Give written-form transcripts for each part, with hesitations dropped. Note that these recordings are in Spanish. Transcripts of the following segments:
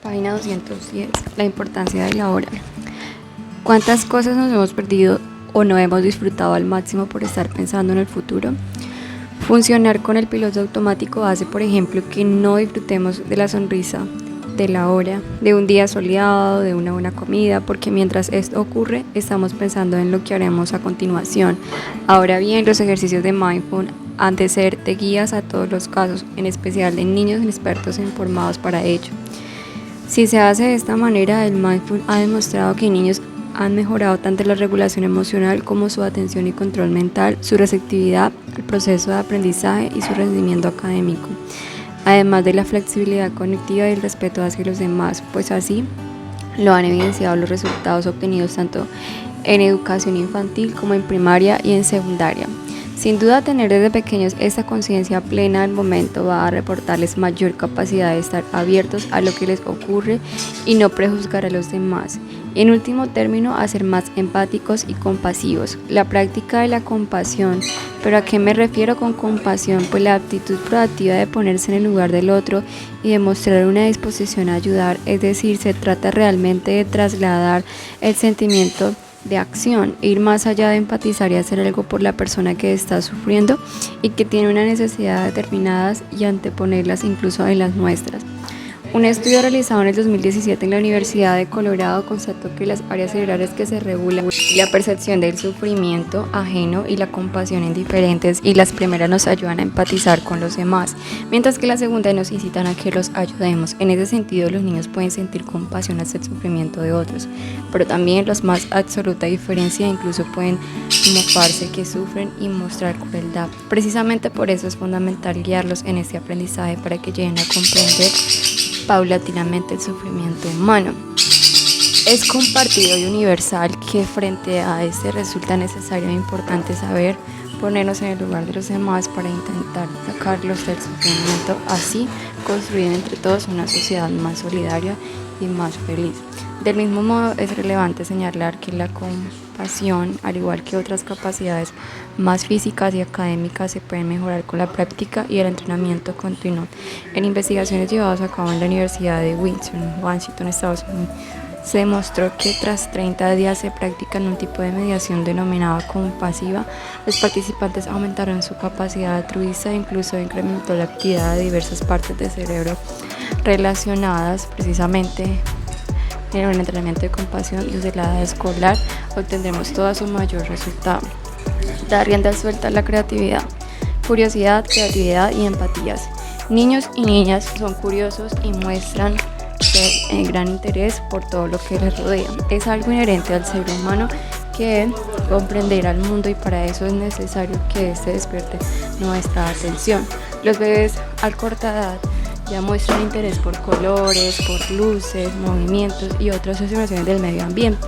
Página 210. La importancia de la hora. ¿Cuántas cosas nos hemos perdido o no hemos disfrutado al máximo por estar pensando en el futuro? Funcionar con el piloto automático hace, por ejemplo, que no disfrutemos de la sonrisa, de la hora, de un día soleado, de una buena comida, porque mientras esto ocurre, estamos pensando en lo que haremos a continuación. Ahora bien, los ejercicios de mindfulness han de ser de guías a todos los casos, en especial de niños expertos informados para ello. Si se hace de esta manera, el mindfulness ha demostrado que niños han mejorado tanto la regulación emocional como su atención y control mental, su receptividad al proceso de aprendizaje y su rendimiento académico, además de la flexibilidad cognitiva y el respeto hacia los demás, pues así lo han evidenciado los resultados obtenidos tanto en educación infantil como en primaria y en secundaria. Sin duda, tener desde pequeños esta conciencia plena del momento va a reportarles mayor capacidad de estar abiertos a lo que les ocurre y no prejuzgar a los demás. En último término, a ser más empáticos y compasivos. La práctica de la compasión. ¿Pero a qué me refiero con compasión? Pues la actitud proactiva de ponerse en el lugar del otro y demostrar una disposición a ayudar. Es decir, se trata realmente de trasladar el sentimiento de acción, ir más allá de empatizar y hacer algo por la persona que está sufriendo y que tiene una necesidad determinadas y anteponerlas incluso a las nuestras. Un estudio realizado en el 2017 en la Universidad de Colorado constató que las áreas cerebrales que se regulan la percepción del sufrimiento ajeno y la compasión en diferentes, y las primeras nos ayudan a empatizar con los demás, mientras que las segundas nos incitan a que los ayudemos. En ese sentido, los niños pueden sentir compasión hacia el sufrimiento de otros, pero también los más absoluta diferencia incluso pueden mofarse que sufren y mostrar crueldad. Precisamente por eso es fundamental guiarlos en este aprendizaje para que lleguen a comprender paulatinamente el sufrimiento humano. Es compartido y universal que frente a este resulta necesario e importante saber ponernos en el lugar de los demás para intentar sacarlos del sufrimiento, así construir entre todos una sociedad más solidaria y más feliz. Del mismo modo, es relevante señalar que la compasión, al igual que otras capacidades más físicas y académicas, se pueden mejorar con la práctica y el entrenamiento continuo. En investigaciones llevadas a cabo en la Universidad de Windsor, en Washington, Estados Unidos, se demostró que tras 30 días de práctica en un tipo de mediación denominada compasiva, los participantes aumentaron su capacidad altruista e incluso incrementó la actividad de diversas partes del cerebro relacionadas precisamente en el entrenamiento de compasión. Desde la edad escolar obtendremos todo su mayor resultado. Da rienda suelta a la creatividad, curiosidad, creatividad y empatías. Niños y niñas son curiosos y muestran gran interés por todo lo que les rodea. Es algo inherente al ser humano que comprender al mundo, y para eso es necesario que éste despierte nuestra atención. Los bebés a corta edad ya muestran interés por colores, por luces, movimientos y otras observaciones del medio ambiente.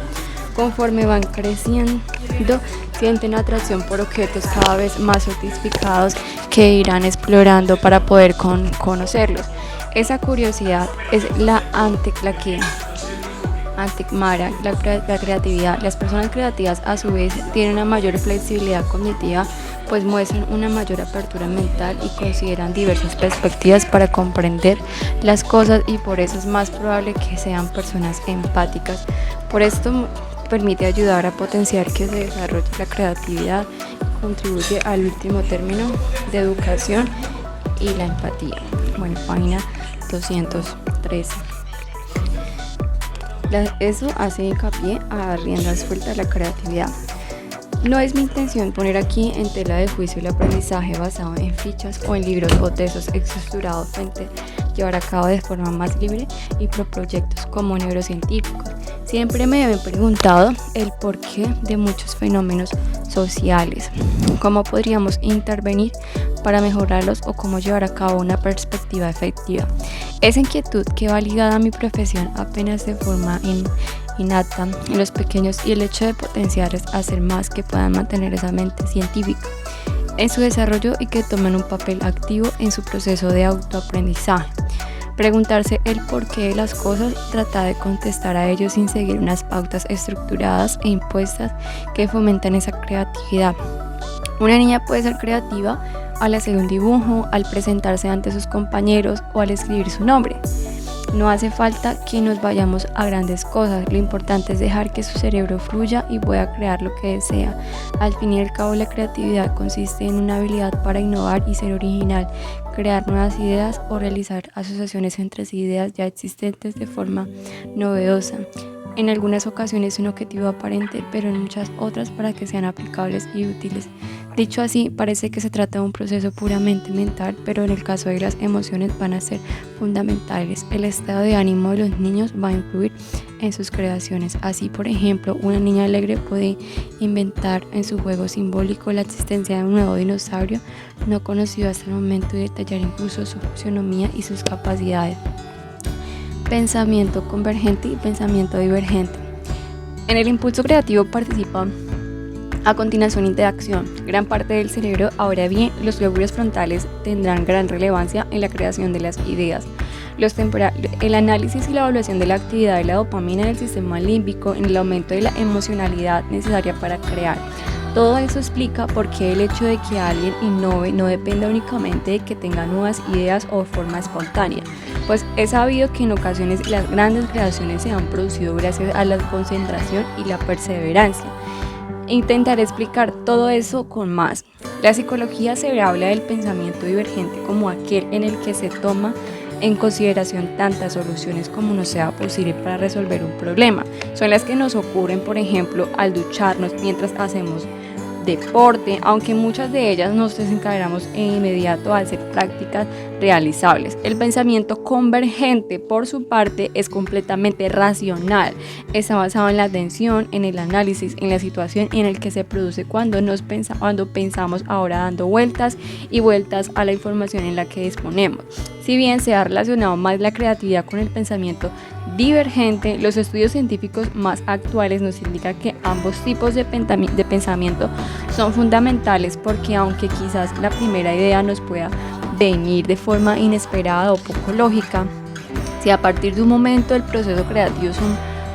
Conforme van creciendo, sienten atracción por objetos cada vez más sofisticados que irán explorando para poder conocerlos. Esa curiosidad es la anticmara la creatividad. Las personas creativas a su vez tienen una mayor flexibilidad cognitiva, pues muestran una mayor apertura mental y consideran diversas perspectivas para comprender las cosas, y por eso es más probable que sean personas empáticas. Por esto permite ayudar a potenciar que se desarrolle la creatividad y contribuye al último término de educación y la empatía. Bueno, página 213. Eso hace hincapié a dar rienda suelta a la creatividad. No es mi intención poner aquí en tela de juicio el aprendizaje basado en fichas o en libros o textos estructurados frente a llevar a cabo de forma más libre y por proyectos como neurocientíficos. Siempre me he preguntado el porqué de muchos fenómenos sociales, cómo podríamos intervenir para mejorarlos o cómo llevar a cabo una perspectiva efectiva. Esa inquietud que va ligada a mi profesión apenas de forma innata en los pequeños, y el hecho de potenciarles a hacer más que puedan mantener esa mente científica en su desarrollo y que tomen un papel activo en su proceso de autoaprendizaje. Preguntarse el porqué de las cosas, tratar de contestar a ellos sin seguir unas pautas estructuradas e impuestas que fomentan esa creatividad. Una niña puede ser creativa al hacer un dibujo, al presentarse ante sus compañeros o al escribir su nombre. No hace falta que nos vayamos a grandes cosas, lo importante es dejar que su cerebro fluya y pueda crear lo que desea. Al fin y al cabo, la creatividad consiste en una habilidad para innovar y ser original, crear nuevas ideas o realizar asociaciones entre ideas ya existentes de forma novedosa. En algunas ocasiones un objetivo aparente, pero en muchas otras para que sean aplicables y útiles. Dicho así, parece que se trata de un proceso puramente mental, pero en el caso de las emociones van a ser fundamentales. El estado de ánimo de los niños va a influir en sus creaciones. Así, por ejemplo, una niña alegre puede inventar en su juego simbólico la existencia de un nuevo dinosaurio no conocido hasta el momento y detallar incluso su fisonomía y sus capacidades. Pensamiento convergente y pensamiento divergente. En el impulso creativo participa a continuación interacción. Gran parte del cerebro, ahora bien, los lóbulos frontales tendrán gran relevancia en la creación de las ideas. El análisis y la evaluación de la actividad de la dopamina en el sistema límbico, en el aumento de la emocionalidad necesaria para crear. Todo eso explica por qué el hecho de que alguien innove no depende únicamente de que tenga nuevas ideas o de forma espontánea, pues es sabido que en ocasiones las grandes creaciones se han producido gracias a la concentración y la perseverancia. Intentaré explicar todo eso con más. La psicología se habla del pensamiento divergente como aquel en el que se toma en consideración tantas soluciones como nos sea posible para resolver un problema. Son las que nos ocurren, por ejemplo, al ducharnos mientras hacemos deporte, aunque muchas de ellas nos desencadenamos en inmediato al ser prácticas realizables. El pensamiento convergente, por su parte, es completamente racional. Está basado en la atención, en el análisis, en la situación en el que se produce cuando pensamos ahora dando vueltas y vueltas a la información en la que disponemos. Si bien se ha relacionado más la creatividad con el pensamiento divergente, los estudios científicos más actuales nos indican que ambos tipos de pensamiento son fundamentales porque aunque quizás la primera idea nos pueda venir de forma inesperada o poco lógica, si a partir de un momento del proceso creativo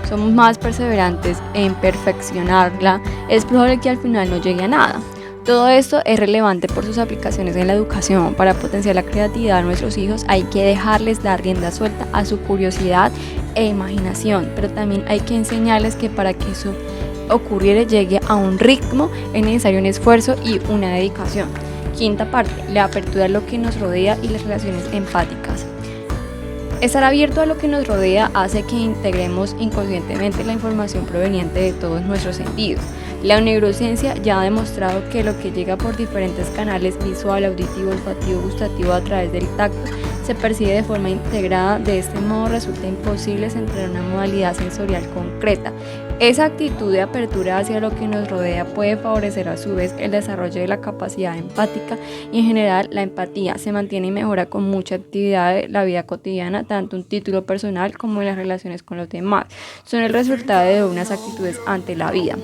somos más perseverantes en perfeccionarla, es probable que al final no llegue a nada. Todo esto es relevante por sus aplicaciones en la educación. Para potenciar la creatividad de nuestros hijos hay que dejarles dar rienda suelta a su curiosidad e imaginación, pero también hay que enseñarles que para que eso ocurriera llegue a un ritmo es necesario un esfuerzo y una dedicación. Quinta parte, la apertura a lo que nos rodea y las relaciones empáticas. Estar abierto a lo que nos rodea hace que integremos inconscientemente la información proveniente de todos nuestros sentidos. La neurociencia ya ha demostrado que lo que llega por diferentes canales visual, auditivo, olfativo, gustativo a través del tacto se percibe de forma integrada. De este modo resulta imposible centrar una modalidad sensorial concreta. Esa actitud de apertura hacia lo que nos rodea puede favorecer a su vez el desarrollo de la capacidad empática y en general la empatía se mantiene y mejora con mucha actividad de la vida cotidiana, tanto un título personal como en las relaciones con los demás. Son el resultado de unas actitudes ante la vida.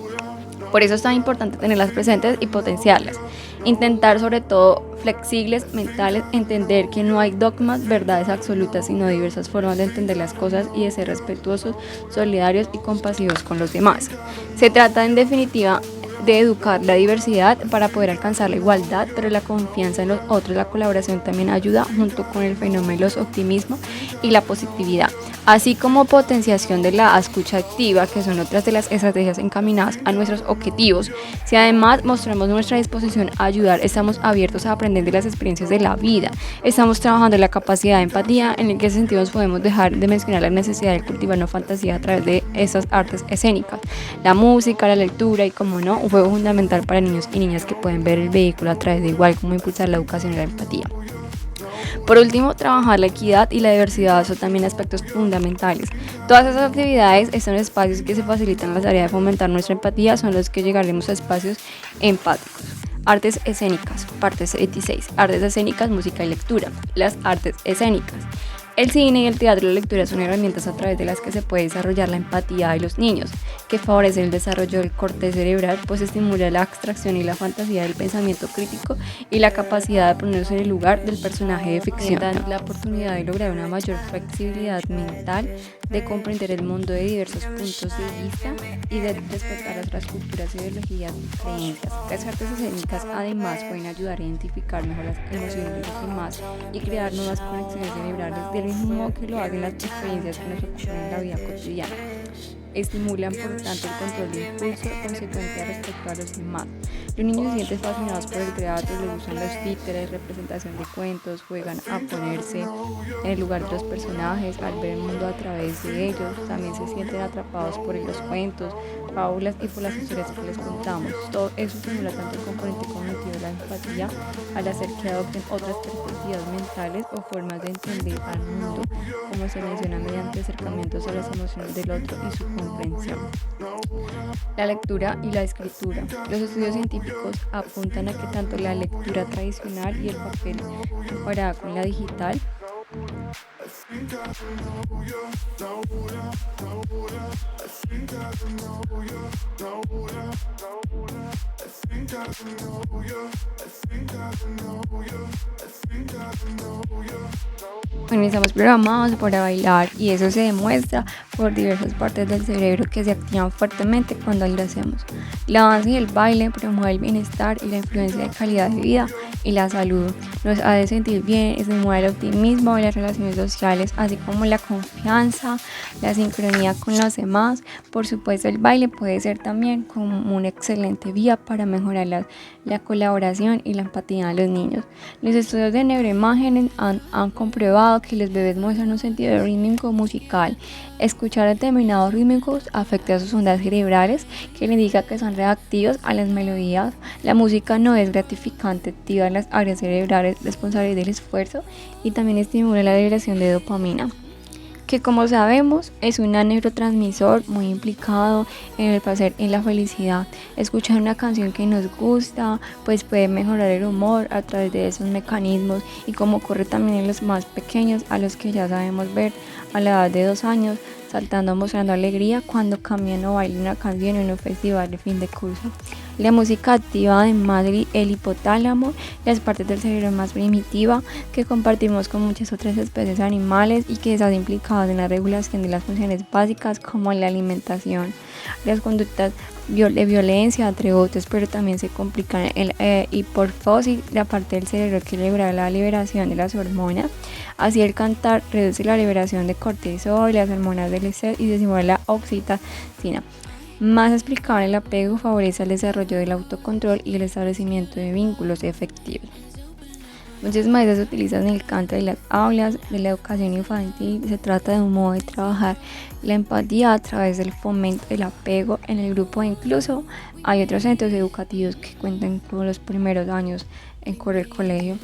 Por eso es tan importante tenerlas presentes y potenciarlas. Intentar sobre todo flexibles, mentales, entender que no hay dogmas, verdades absolutas, sino diversas formas de entender las cosas y de ser respetuosos, solidarios y compasivos con los demás. Se trata en definitiva de educar la diversidad para poder alcanzar la igualdad, pero la confianza en los otros, la colaboración también ayuda junto con el fenómeno del optimismo y la positividad, así como potenciación de la escucha activa, que son otras de las estrategias encaminadas a nuestros objetivos. Si además mostramos nuestra disposición a ayudar, estamos abiertos a aprender de las experiencias de la vida, estamos trabajando en la capacidad de empatía, en qué sentido nos podemos dejar de mencionar la necesidad de cultivar una fantasía a través de esas artes escénicas, la música, la lectura y, como no, un juego fundamental para niños y niñas que pueden ver el vehículo a través de igual como impulsar la educación y la empatía. Por último, trabajar la equidad y la diversidad son también aspectos fundamentales. Todas esas actividades, estos espacios que se facilitan la tarea de fomentar nuestra empatía, son los que llegaremos a espacios empáticos. Artes escénicas, parte 26. Artes escénicas, música y lectura. Las artes escénicas. El cine y el teatro y la lectura son herramientas a través de las que se puede desarrollar la empatía de los niños, que favorecen el desarrollo del corte cerebral, pues estimula la abstracción y la fantasía del pensamiento crítico y la capacidad de ponerse en el lugar del personaje de ficción. Dan la oportunidad de lograr una mayor flexibilidad mental, de comprender el mundo de diversos puntos de vista y de respetar otras culturas, ideologías y creencias. Las artes escénicas además pueden ayudar a identificar mejor las emociones de los demás y crear nuevas conexiones cerebrales del mismo que lo hacen las experiencias que nos ocurren en la vida cotidiana. Estimulan, por tanto, el control de impulso consecuente respecto a los demás. Los niños se sienten fascinados por el teatro, les gustan los títeres, representación de cuentos, juegan a ponerse en el lugar de los personajes, al ver el mundo a través de ellos. También se sienten atrapados por los cuentos, fábulas y por las historias que les contamos. Todo eso estimula tanto el componente cognitivo de la empatía al hacer que adopten otras perspectivas mentales o formas de entender al mundo, como se menciona mediante acercamientos a las emociones del otro y su comprensión. La lectura y la escritura. Los estudios científicos apuntan a que tanto la lectura tradicional y el papel comparada con la digital bueno, estamos programados para bailar y eso se demuestra por diversas partes del cerebro que se activan fuertemente cuando lo hacemos. La danza y el baile promueven el bienestar y la influencia de calidad de vida y la salud. Nos hace sentir bien, estimula el optimismo, las relaciones sociales, así como la confianza, la sincronía con los demás. Por supuesto, el baile puede ser también como una excelente vía para mejorar la colaboración y la empatía de los niños. Los estudios de neuroimágenes han comprobado que los bebés muestran un sentido rítmico musical. Escuchar determinados rítmicos afecta a sus ondas cerebrales, que le indica que son reactivos a las melodías. La música no es gratificante, activa las áreas cerebrales responsables del esfuerzo y también estimula la liberación de dopamina, que como sabemos es un neurotransmisor muy implicado en el placer y la felicidad. Escuchar una canción que nos gusta pues puede mejorar el humor a través de esos mecanismos, y como ocurre también en los más pequeños, a los que ya sabemos ver a la edad de 2 años saltando mostrando alegría cuando cambian o bailan una canción en un festival de fin de curso. La música activa además el hipotálamo, las partes del cerebro más primitiva que compartimos con muchas otras especies animales y que están implicadas en la regulación de las funciones básicas como la alimentación, las conductas de violencia, entre otros, pero también se complican el hiporfosis, la parte del cerebro que libera la liberación de las hormonas. Así el cantar reduce la liberación de cortisol, las hormonas del estrés y desimula la oxitocina. Más explicable, el apego favorece el desarrollo del autocontrol y el establecimiento de vínculos efectivos. Muchos maestros utilizan el canto de las aulas de la educación infantil. Se trata de un modo de trabajar la empatía a través del fomento del apego en el grupo, e incluso hay otros centros educativos que cuentan con los primeros años en el colegio.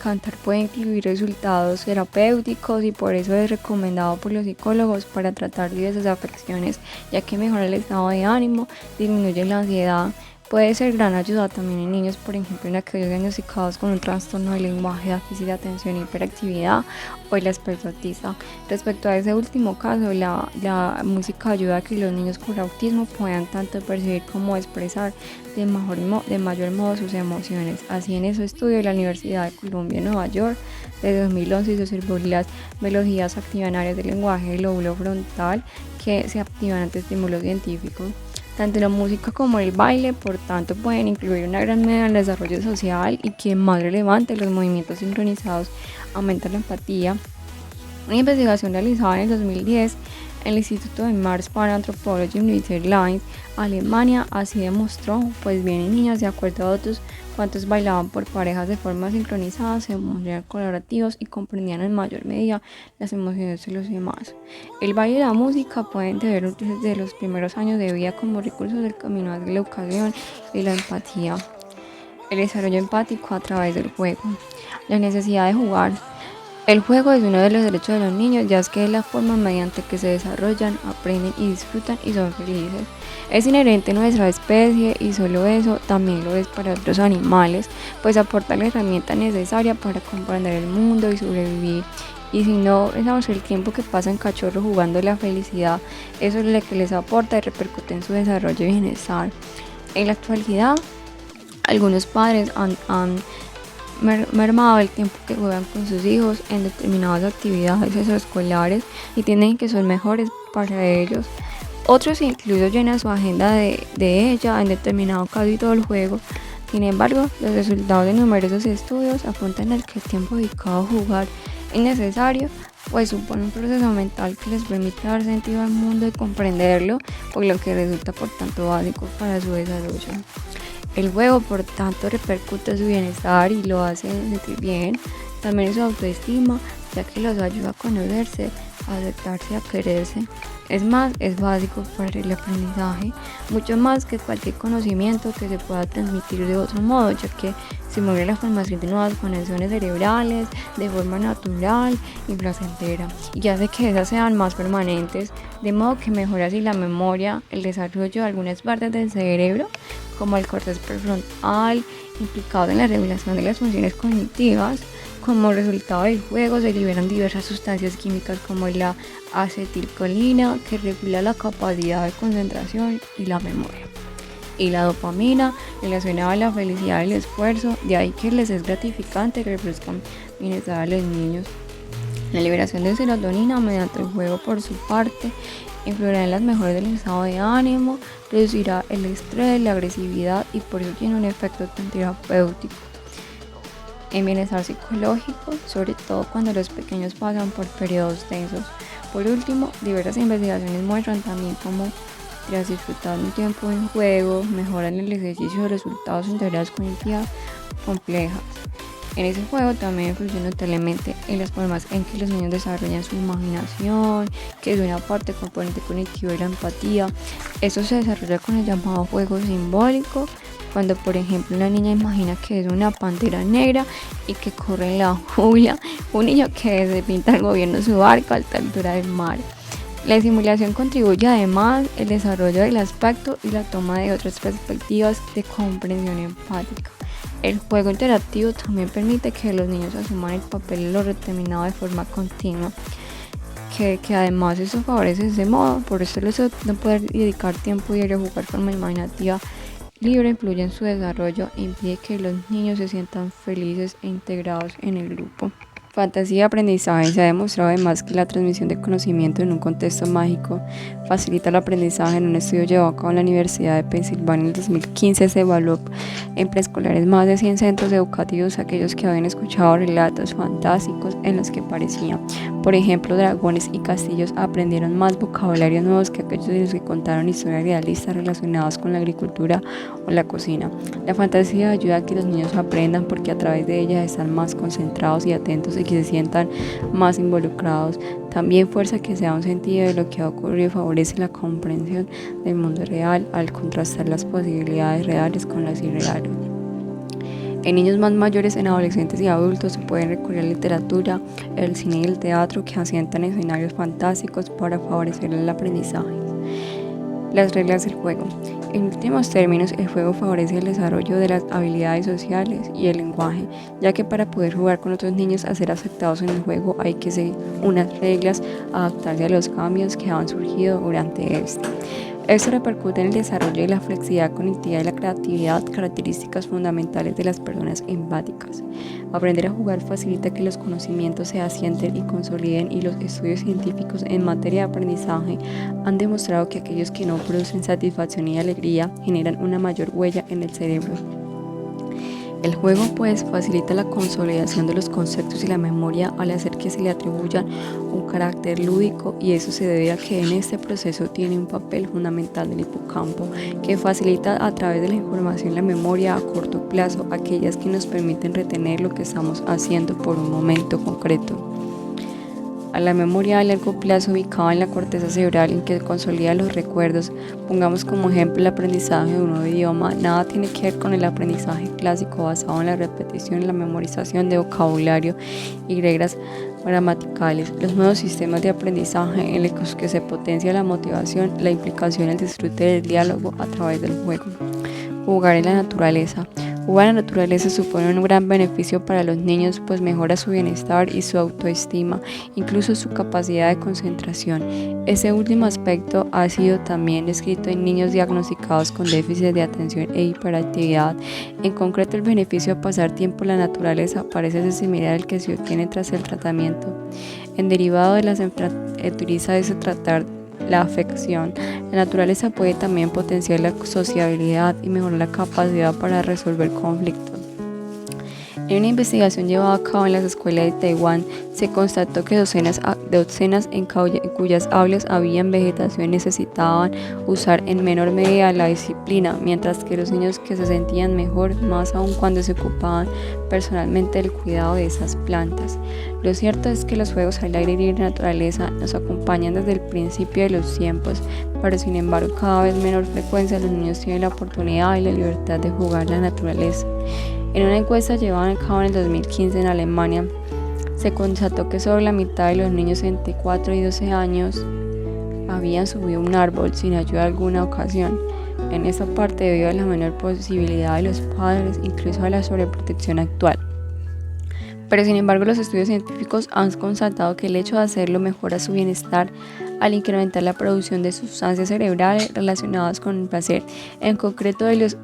Cantar puede incluir resultados terapéuticos y por eso es recomendado por los psicólogos para tratar diversas afecciones, ya que mejora el estado de ánimo, disminuye la ansiedad. Puede ser gran ayuda también en niños, por ejemplo, en aquellos diagnosticados con un trastorno de lenguaje, déficit de atención e hiperactividad o el espectro autista. Respecto a ese último caso, la música ayuda a que los niños con autismo puedan tanto percibir como expresar de mayor modo sus emociones. Así, en ese estudio de la Universidad de Columbia en Nueva York de 2011 se observó las melodías activan áreas del lenguaje del lóbulo frontal que se activan ante estímulos científicos. Tanto la música como el baile, por tanto, pueden incluir una gran medida en el desarrollo social, y que más relevante, los movimientos sincronizados aumentan la empatía. Una investigación realizada en el 2010 en el Instituto de Max-Planck Anthropology en Switzerland, Alemania, así demostró, pues bien en niños, de acuerdo a datos, cuantos bailaban por parejas de forma sincronizada, se mostraban colaborativos y comprendían en mayor medida las emociones de los demás. El baile y la música pueden tener desde los primeros años de vida como recursos del camino de la educación y la empatía. El desarrollo empático a través del juego. La necesidad de jugar. El juego es uno de los derechos de los niños, ya que es la forma mediante que se desarrollan, aprenden y disfrutan y son felices. Es inherente a nuestra especie y solo eso también lo es para otros animales, pues aporta la herramienta necesaria para comprender el mundo y sobrevivir. Y si no pensamos el tiempo que pasan cachorros jugando, la felicidad, eso es lo que les aporta y repercute en su desarrollo y bienestar. En la actualidad, algunos padres han mermado el tiempo que juegan con sus hijos en determinadas actividades extraescolares y tienen que son mejores para ellos. Otros incluso llenan su agenda de ella en determinado caso y todo el juego. Sin embargo, los resultados de numerosos estudios apuntan al que el tiempo dedicado a jugar es necesario pues supone un proceso mental que les permite dar sentido al mundo y comprenderlo, por lo que resulta por tanto básico para su desarrollo. El juego, por tanto, repercute en su bienestar y lo hace sentir bien, también en su autoestima, ya que los ayuda a conocerse, a aceptarse y a quererse. Es más, es básico para el aprendizaje, mucho más que cualquier conocimiento que se pueda transmitir de otro modo, ya que simula la formación de nuevas conexiones cerebrales de forma natural y placentera, y hace que esas sean más permanentes, de modo que mejora así la memoria, el desarrollo de algunas partes del cerebro, como el córtex prefrontal, implicado en la regulación de las funciones cognitivas. Como resultado del juego se liberan diversas sustancias químicas como la acetilcolina, que regula la capacidad de concentración y la memoria, y la dopamina, relacionada a la felicidad y el esfuerzo, de ahí que les es gratificante que refrescan bienestar a los niños. La liberación de serotonina mediante el juego, por su parte, influirá en las mejoras del estado de ánimo, reducirá el estrés, la agresividad, y por eso tiene un efecto tan terapéutico en bienestar psicológico, sobre todo cuando los pequeños pasan por periodos tensos. Por último, diversas investigaciones muestran también cómo, tras disfrutar un tiempo en juego, mejoran el ejercicio de resultados en tareas cognitivas complejas. En ese juego también influye notablemente en las formas en que los niños desarrollan su imaginación, que es una parte componente cognitiva, y la empatía. Eso se desarrolla con el llamado juego simbólico, cuando por ejemplo una niña imagina que es una pantera negra y que corre en la jungla, un niño que se pinta el gobierno de su barco a alta altura del mar. La simulación contribuye además al desarrollo del aspecto y la toma de otras perspectivas de comprensión empática. El juego interactivo también permite que los niños asuman el papel de lo determinado de forma continua, que además eso favorece ese modo. Por eso el hecho de no poder dedicar tiempo diario a jugar de forma imaginativa libre influye en su desarrollo e impide que los niños se sientan felices e integrados en el grupo. Fantasía y aprendizaje. Se ha demostrado además que la transmisión de conocimiento en un contexto mágico facilita el aprendizaje. En un estudio llevado a cabo en la Universidad de Pensilvania en el 2015 se evaluó en preescolares más de 100 centros educativos aquellos que habían escuchado relatos fantásticos en los que parecían, por ejemplo, dragones y castillos, aprendieron más vocabularios nuevos que aquellos de los que contaron historias realistas relacionadas con la agricultura o la cocina. La fantasía ayuda a que los niños aprendan porque a través de ella están más concentrados y atentos y que se sientan más involucrados. También fuerza que se da un sentido de lo que ha ocurrido y favorece la comprensión del mundo real al contrastar las posibilidades reales con las irreales. En niños más mayores, en adolescentes y adultos, se pueden recurrir a la literatura, el cine y el teatro, que asientan escenarios fantásticos para favorecer el aprendizaje. Las reglas del juego. En últimos términos, el juego favorece el desarrollo de las habilidades sociales y el lenguaje, ya que para poder jugar con otros niños a ser aceptados en el juego hay que seguir unas reglas, adaptarse a los cambios que han surgido durante este. Esto repercute en el desarrollo de la flexibilidad cognitiva y la creatividad, características fundamentales de las personas empáticas. Aprender a jugar facilita que los conocimientos se asienten y consoliden, y los estudios científicos en materia de aprendizaje han demostrado que aquellos que no producen satisfacción y alegría generan una mayor huella en el cerebro. El juego pues facilita la consolidación de los conceptos y la memoria al hacer que se le atribuyan un carácter lúdico, y eso se debe a que en este proceso tiene un papel fundamental del hipocampo, que facilita a través de la información la memoria a corto plazo, aquellas que nos permiten retener lo que estamos haciendo por un momento concreto. A la memoria a largo plazo, ubicada en la corteza cerebral, en que consolida los recuerdos. Pongamos como ejemplo el aprendizaje de un nuevo idioma. Nada tiene que ver con el aprendizaje clásico basado en la repetición y la memorización de vocabulario y reglas gramaticales. Los nuevos sistemas de aprendizaje en los que se potencia la motivación, la implicación y el disfrute del diálogo a través del juego. Jugar en la naturaleza. Jugar en la naturaleza supone un gran beneficio para los niños, pues mejora su bienestar y su autoestima, incluso su capacidad de concentración. Este último aspecto ha sido también descrito en niños diagnosticados con déficit de atención e hiperactividad. En concreto, el beneficio de pasar tiempo en la naturaleza parece ser similar al que se obtiene tras el tratamiento. En derivado de las utiliza eso tratar la afección. La naturaleza puede también potenciar la sociabilidad y mejorar la capacidad para resolver conflictos. En una investigación llevada a cabo en las escuelas de Taiwán, se constató que docenas cuyas aulas habían vegetación necesitaban usar en menor medida la disciplina, mientras que los niños que se sentían mejor, más aún cuando se ocupaban personalmente del cuidado de esas plantas. Lo cierto es que los juegos al aire libre y la naturaleza nos acompañan desde el principio de los tiempos, pero sin embargo cada vez menor frecuencia los niños tienen la oportunidad y la libertad de jugar en la naturaleza. En una encuesta llevada a cabo en el 2015 en Alemania, se constató que solo la mitad de los niños entre 4 y 12 años habían subido un árbol sin ayuda alguna ocasión. En esta parte debido a la menor posibilidad de los padres, incluso a la sobreprotección actual. Pero sin embargo los estudios científicos han constatado que el hecho de hacerlo mejora su bienestar al incrementar la producción de sustancias cerebrales relacionadas con el placer, en concreto de los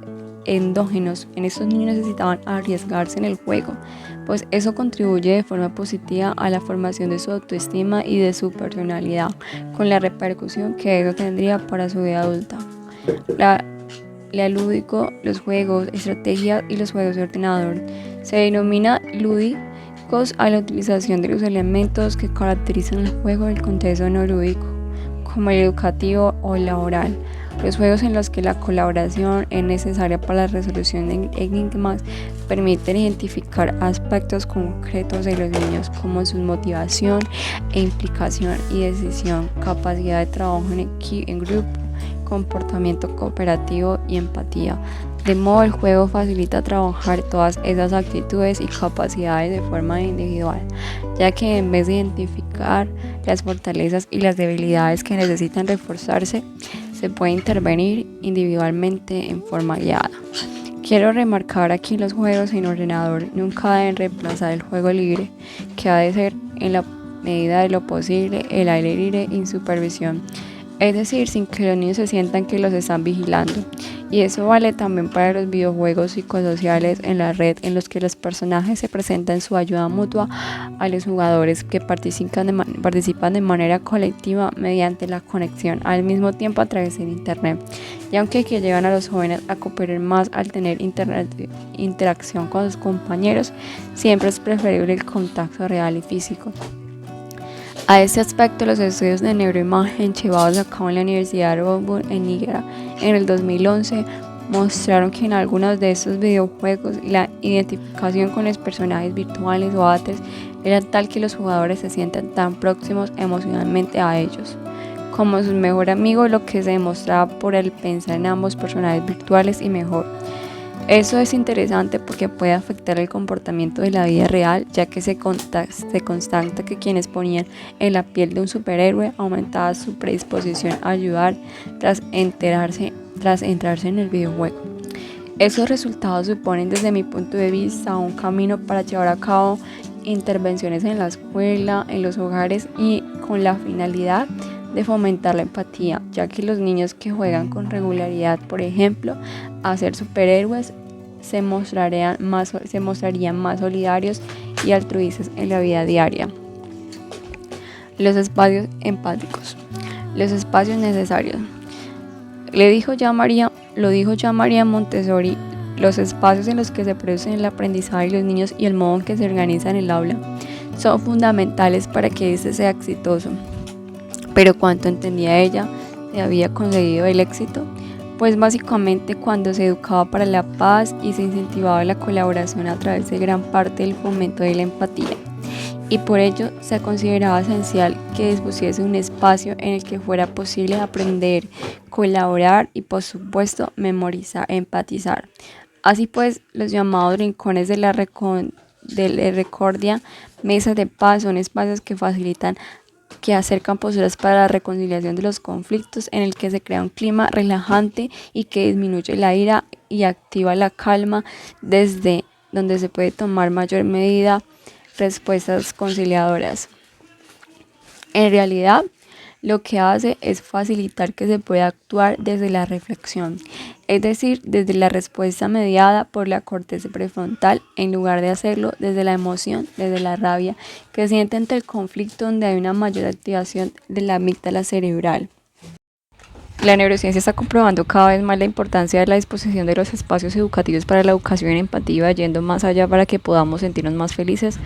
endógenos. En estos niños necesitaban arriesgarse en el juego, pues eso contribuye de forma positiva a la formación de su autoestima y de su personalidad, con la repercusión que eso tendría para su vida adulta. La lúdico, los juegos, estrategias y los juegos de ordenador. Se denomina lúdicos a la utilización de los elementos que caracterizan el juego del contexto no lúdico, como el educativo o el laboral. Los juegos en los que la colaboración es necesaria para la resolución de enigmas permiten identificar aspectos concretos de los niños como su motivación e implicación y decisión, capacidad de trabajo en grupo, comportamiento cooperativo y empatía. De modo, el juego facilita trabajar todas esas actitudes y capacidades de forma individual, ya que en vez de identificar las fortalezas y las debilidades que necesitan reforzarse, se puede intervenir individualmente en forma guiada. Quiero remarcar aquí los juegos en ordenador nunca deben reemplazar el juego libre, que ha de ser en la medida de lo posible el aire libre y supervisión, es decir, sin que los niños se sientan que los están vigilando. Y eso vale también para los videojuegos psicosociales en la red, en los que los personajes se presentan su ayuda mutua a los jugadores que participan de manera colectiva mediante la conexión al mismo tiempo a través del internet. Y aunque que llevan a los jóvenes a cooperar más al tener interacción con sus compañeros, siempre es preferible el contacto real y físico. A este aspecto, los estudios de neuroimagen llevados a cabo en la Universidad de Auburn en Nigeria en el 2011 mostraron que en algunos de estos videojuegos la identificación con los personajes virtuales o avatars era tal que los jugadores se sientan tan próximos emocionalmente a ellos como su mejor amigo, lo que se demostraba por el pensar en ambos personajes virtuales y mejor. Eso es interesante porque puede afectar el comportamiento de la vida real, ya que se constata que quienes ponían en la piel de un superhéroe aumentaba su predisposición a ayudar tras entrarse en el videojuego. Esos resultados suponen, desde mi punto de vista, un camino para llevar a cabo intervenciones en la escuela, en los hogares y con la finalidad de fomentar la empatía, ya que los niños que juegan con regularidad, por ejemplo, a ser superhéroes, se mostrarían más solidarios y altruistas en la vida diaria. Los espacios empáticos. Los espacios necesarios. Lo dijo ya María Montessori, los espacios en los que se produce el aprendizaje de los niños y el modo en que se organiza en el aula son fundamentales para que éste sea exitoso. Pero ¿cuánto entendía ella de había conseguido el éxito? Pues básicamente cuando se educaba para la paz y se incentivaba la colaboración a través de gran parte del fomento de la empatía. Y por ello se consideraba esencial que dispusiese un espacio en el que fuera posible aprender, colaborar y, por supuesto, memorizar, empatizar. Así pues, los llamados rincones de la recordia, mesas de paz, son espacios que acercan posturas para la reconciliación de los conflictos, en el que se crea un clima relajante y que disminuye la ira y activa la calma, desde donde se puede tomar mayor medida respuestas conciliadoras. En realidad, lo que hace es facilitar que se pueda actuar desde la reflexión, es decir, desde la respuesta mediada por la corteza prefrontal, en lugar de hacerlo desde la emoción, desde la rabia que siente ante el conflicto, donde hay una mayor activación de la amígdala cerebral. La neurociencia está comprobando cada vez más la importancia de la disposición de los espacios educativos para la educación empativa, yendo más allá para que podamos sentirnos más felices.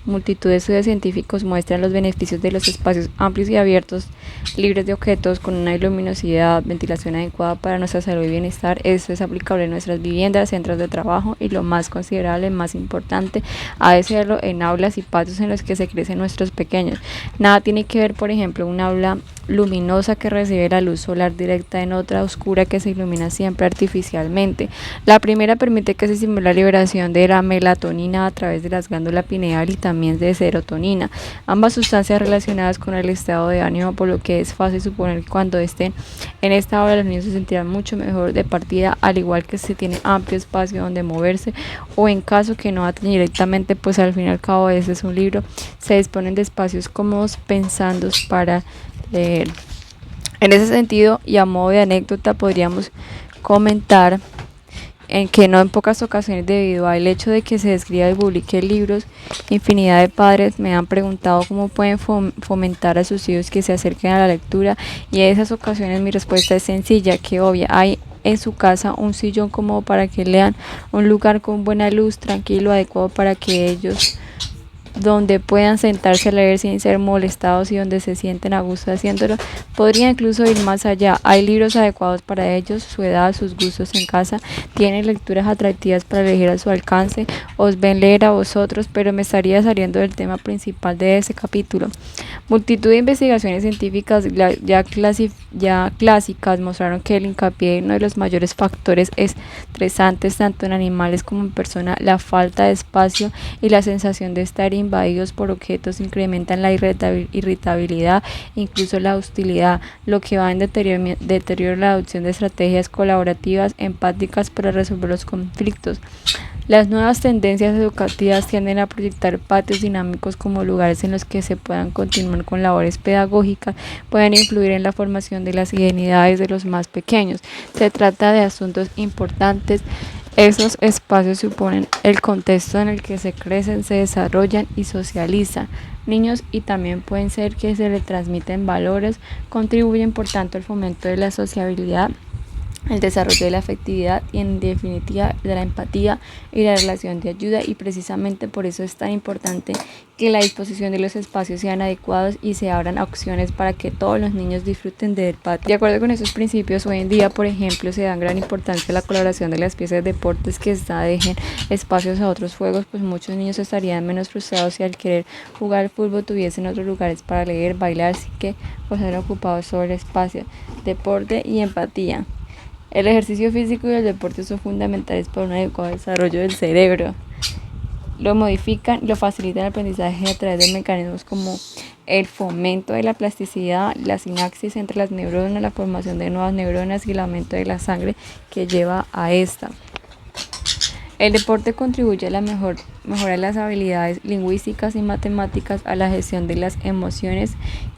Multitud de estudios científicos muestran los beneficios de los espacios amplios y abiertos, libres de objetos, con una luminosidad, ventilación adecuada para nuestra salud y bienestar. Esto es aplicable en nuestras viviendas, centros de trabajo y, lo más considerable, más importante, ha de serlo en aulas y patios en los que se crecen nuestros pequeños. Nada tiene que ver, por ejemplo, un aula luminosa que recibe la luz solar directa en otra oscura que se ilumina siempre artificialmente. La primera permite que se estimule la liberación de la melatonina a través de las glándulas pineal y también de serotonina, ambas sustancias relacionadas con el estado de ánimo, por lo que es fácil suponer que cuando estén en esta hora los niños se sentirán mucho mejor de partida, al igual que se tiene amplio espacio donde moverse, o en caso que no aten directamente, pues al fin y al cabo este es un libro, se disponen de espacios cómodos pensados para leer. En ese sentido, y a modo de anécdota, podríamos comentar en que no en pocas ocasiones, debido al hecho de que se describa y publique libros, infinidad de padres me han preguntado cómo pueden fomentar a sus hijos que se acerquen a la lectura, y en esas ocasiones mi respuesta es sencilla, que obvia: hay en su casa un sillón cómodo para que lean, un lugar con buena luz, tranquilo, adecuado para que ellos, donde puedan sentarse a leer sin ser molestados y donde se sienten a gusto haciéndolo. Podría incluso ir más allá: hay libros adecuados para ellos, su edad, sus gustos en casa, tienen lecturas atractivas para elegir a su alcance, os ven leer a vosotros. Pero me estaría saliendo del tema principal de ese capítulo. Multitud de investigaciones científicas ya clásicas mostraron que el hincapié en uno de los mayores factores estresantes tanto en animales como en personas, la falta de espacio y la sensación de estar invadidos por objetos, incrementan la irritabilidad, incluso la hostilidad, lo que va en deterioro la adopción de estrategias colaborativas, empáticas para resolver los conflictos. Las nuevas tendencias educativas tienden a proyectar patios dinámicos como lugares en los que se puedan continuar con labores pedagógicas, pueden influir en la formación de las identidades de los más pequeños. Se trata de asuntos importantes. Esos espacios suponen el contexto en el que se crecen, se desarrollan y socializan niños, y también pueden ser que se les transmiten valores, contribuyen por tanto al fomento de la sociabilidad, el desarrollo de la afectividad y, en definitiva, de la empatía y la relación de ayuda. Y precisamente por eso es tan importante que la disposición de los espacios sean adecuados y se abran opciones para que todos los niños disfruten del patio. De acuerdo con esos principios, hoy en día, por ejemplo, se dan gran importancia a la colaboración de las piezas de deportes que dejen espacios a otros juegos, pues muchos niños estarían menos frustrados si al querer jugar fútbol tuviesen otros lugares para leer, bailar, así que pues ser ocupados sobre el espacio, deporte y empatía. El ejercicio físico y el deporte son fundamentales para un adecuado desarrollo del cerebro. Lo modifican y lo facilitan el aprendizaje a través de mecanismos como el fomento de la plasticidad, la sinapsis entre las neuronas, la formación de nuevas neuronas y el aumento de la sangre que lleva a esta. El deporte contribuye a la mejora de las habilidades lingüísticas y matemáticas, a la gestión de las emociones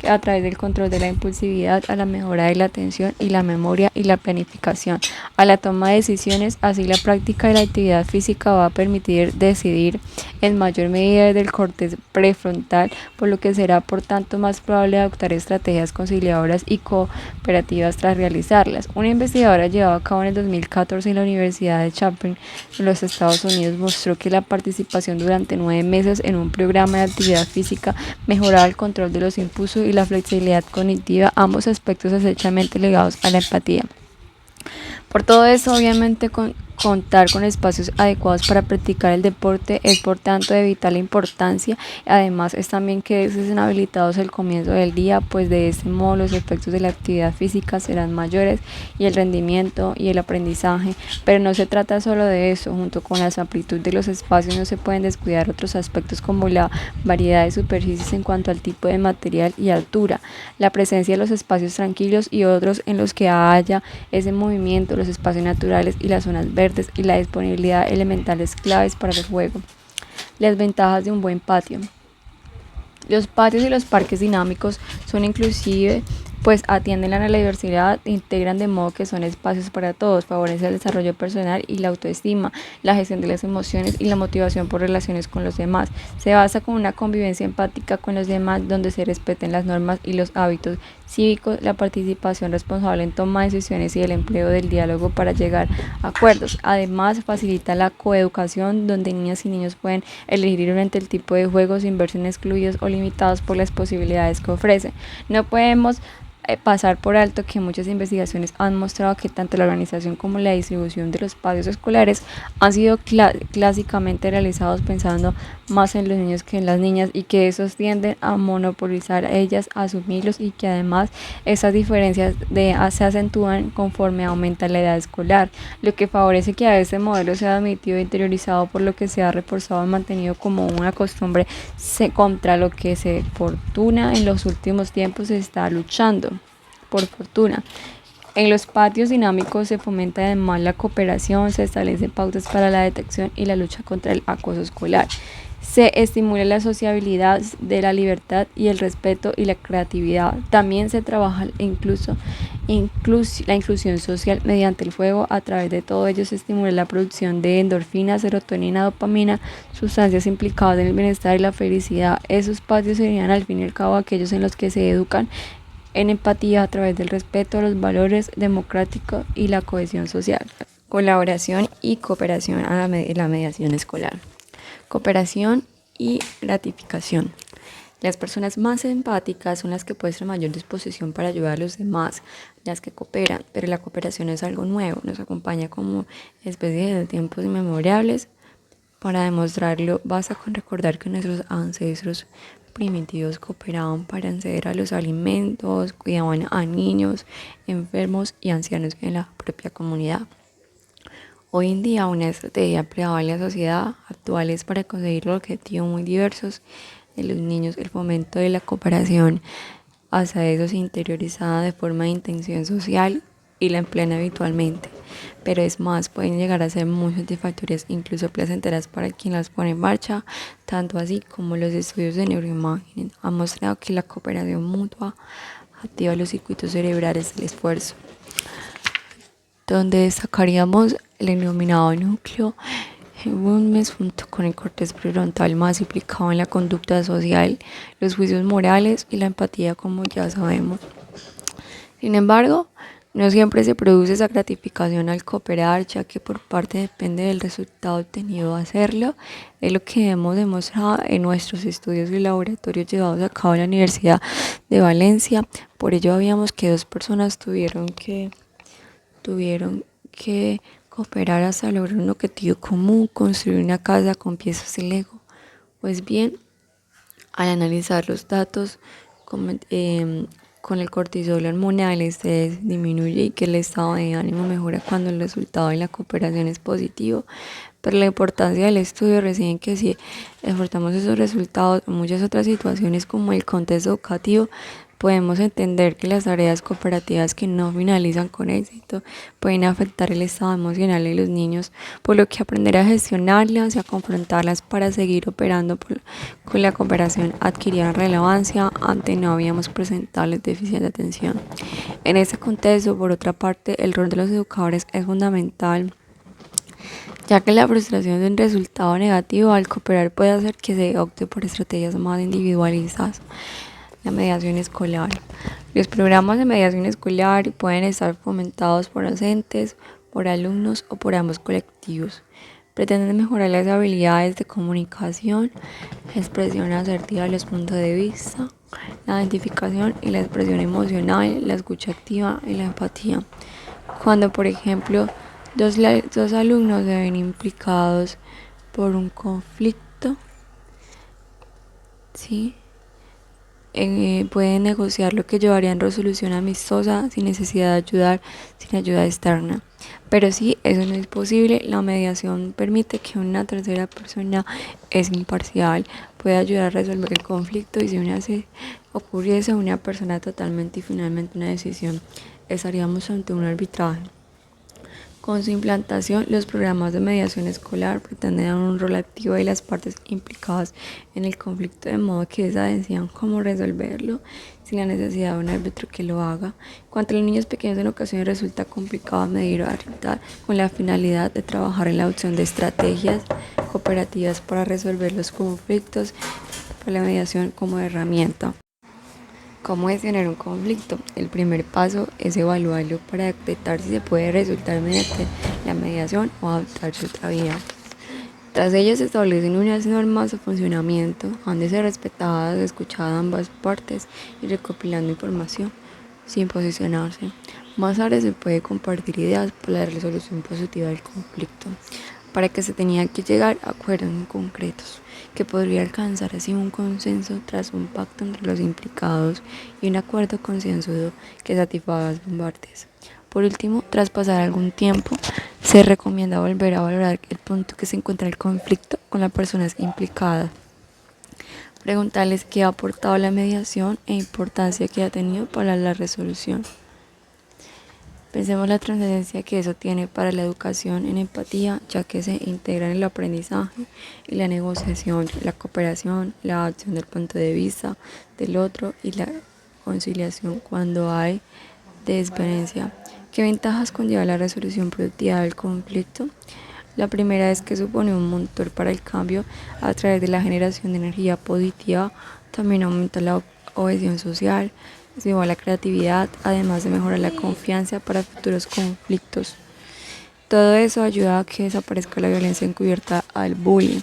a través del control de la impulsividad, a la mejora de la atención y la memoria y la planificación, a la toma de decisiones. Así, la práctica de la actividad física va a permitir decidir en mayor medida desde el córtex prefrontal, por lo que será por tanto más probable adoptar estrategias conciliadoras y cooperativas tras realizarlas. Una investigadora llevada a cabo en el 2014 en la Universidad de Chapin, en los Estados Unidos, mostró que la participación durante 9 meses en un programa de actividad física mejoraba el control de los impulsos y la flexibilidad cognitiva, ambos aspectos estrechamente ligados a la empatía. Por todo eso, obviamente, contar con espacios adecuados para practicar el deporte es por tanto de vital importancia. Además, es también que estén habilitados al comienzo del día, pues de este modo los efectos de la actividad física serán mayores y el rendimiento y el aprendizaje. Pero no se trata solo de eso. Junto con la amplitud de los espacios no se pueden descuidar otros aspectos como la variedad de superficies en cuanto al tipo de material y altura, la presencia de los espacios tranquilos y otros en los que haya ese movimiento, los espacios naturales y las zonas verdes y la disponibilidad elementales claves para el juego. Las ventajas de un buen patio. Los patios y los parques dinámicos son inclusive, pues atienden a la diversidad, integran de modo que son espacios para todos, favorecen el desarrollo personal y la autoestima, la gestión de las emociones y la motivación por relaciones con los demás. Se basa con una convivencia empática con los demás donde se respeten las normas y los hábitos cívicos, la participación responsable en toma de decisiones y el empleo del diálogo para llegar a acuerdos. Además, facilita la coeducación, donde niñas y niños pueden elegir libremente el tipo de juegos sin verse excluidos o limitados por las posibilidades que ofrece. No podemos pasar por alto que muchas investigaciones han mostrado que tanto la organización como la distribución de los espacios escolares han sido clásicamente realizados pensando más en los niños que en las niñas, y que esos tienden a monopolizar a ellas, a asumirlos, y que además esas diferencias se acentúan conforme aumenta la edad escolar, lo que favorece que a este modelo sea admitido e interiorizado, por lo que se ha reforzado y mantenido como una costumbre contra lo que se fortuna en los últimos tiempos se está luchando. Por fortuna. En los patios dinámicos se fomenta además la cooperación, se establecen pautas para la detección y la lucha contra el acoso escolar. Se estimula la sociabilidad de la libertad y el respeto y la creatividad. También se trabaja la inclusión social mediante el juego. A través de todo ello se estimula la producción de endorfina, serotonina, dopamina, sustancias implicadas en el bienestar y la felicidad. Esos patios serían al fin y al cabo aquellos en los que se educan en empatía a través del respeto a los valores democráticos y la cohesión social. Colaboración y cooperación a la mediación escolar. Cooperación y gratificación. Las personas más empáticas son las que muestran mayor disposición para ayudar a los demás, las que cooperan, pero la cooperación es algo nuevo, nos acompaña como especie de tiempos inmemorables. Para demostrarlo, basta con recordar que nuestros ancestros primitivos cooperaban para acceder a los alimentos, cuidaban a niños, enfermos y ancianos en la propia comunidad. Hoy en día, una estrategia empleada en la sociedad actual es para conseguir los objetivos muy diversos de los niños, el fomento de la cooperación hacia esos interiorizada de forma de intención social y la emplean habitualmente. Pero es más, pueden llegar a ser muy satisfactorias, incluso placenteras para quien las pone en marcha, tanto así como los estudios de neuroimagen han mostrado que la cooperación mutua activa los circuitos cerebrales del esfuerzo, donde destacaríamos el denominado núcleo Hibbemus junto con el corteza prefrontal, más implicado en la conducta social, los juicios morales y la empatía, como ya sabemos. Sin embargo, no siempre se produce esa gratificación al cooperar, ya que por parte depende del resultado obtenido hacerlo. Es lo que hemos demostrado en nuestros estudios y laboratorios llevados a cabo en la Universidad de Valencia. Por ello, habíamos que 2 personas tuvieron que cooperar hasta lograr un objetivo común, construir una casa con piezas de Lego. Pues bien, al analizar los datos con el cortisol hormonal se disminuye y que el estado de ánimo mejora cuando el resultado de la cooperación es positivo. Pero la importancia del estudio reside en que si exportamos esos resultados en muchas otras situaciones como el contexto educativo, podemos entender que las tareas cooperativas que no finalizan con éxito pueden afectar el estado emocional de los niños, por lo que aprender a gestionarlas y a confrontarlas para seguir operando con la cooperación adquiría relevancia ante no habíamos presentado déficit de atención. En este contexto, por otra parte, el rol de los educadores es fundamental, ya que la frustración de un resultado negativo al cooperar puede hacer que se opte por estrategias más individualizadas. La mediación escolar. Los programas de mediación escolar pueden estar fomentados por docentes, por alumnos o por ambos colectivos. Pretenden mejorar las habilidades de comunicación, expresión asertiva de los puntos de vista, la identificación y la expresión emocional, la escucha activa y la empatía. Cuando, por ejemplo, dos alumnos se ven implicados por un conflicto, ¿sí?, pueden negociar lo que llevaría en resolución amistosa sin necesidad de ayudar, sin ayuda externa. Pero si eso no es posible, la mediación permite que una tercera persona es imparcial, puede ayudar a resolver el conflicto, y si ocurriese una persona totalmente y finalmente una decisión, estaríamos ante un arbitraje. Con su implantación, los programas de mediación escolar pretenden dar un rol activo de las partes implicadas en el conflicto, de modo que esas decidan cómo resolverlo sin la necesidad de un árbitro que lo haga. Cuanto a los niños pequeños, en ocasiones resulta complicado medir o arbitrar, con la finalidad de trabajar en la adopción de estrategias cooperativas para resolver los conflictos, para la mediación como herramienta. ¿Cómo gestionar un conflicto? El primer paso es evaluarlo para detectar si se puede resultar mediante la mediación o adoptarse otra vía. Tras ello se establecen unas normas de funcionamiento, donde se respetadas, escuchadas ambas partes y recopilando información sin posicionarse. Más tarde se puede compartir ideas para la resolución positiva del conflicto, para que se tenía que llegar a acuerdos concretos, que podría alcanzar así un consenso tras un pacto entre los implicados y un acuerdo concienzudo que satisfaga las partes. Por último, tras pasar algún tiempo, se recomienda volver a valorar el punto que se encuentra el conflicto con las personas implicadas. Preguntarles qué ha aportado la mediación e importancia que ha tenido para la resolución. Pensemos la trascendencia que eso tiene para la educación en empatía, ya que se integra en el aprendizaje y la negociación, la cooperación, la acción del punto de vista del otro y la conciliación cuando hay desveniencia. ¿Qué ventajas conlleva la resolución productiva del conflicto? La primera es que supone un motor para el cambio a través de la generación de energía positiva, también aumenta la cohesión social, estimula la creatividad, además de mejorar la confianza para futuros conflictos. Todo eso ayuda a que desaparezca la violencia encubierta al bullying.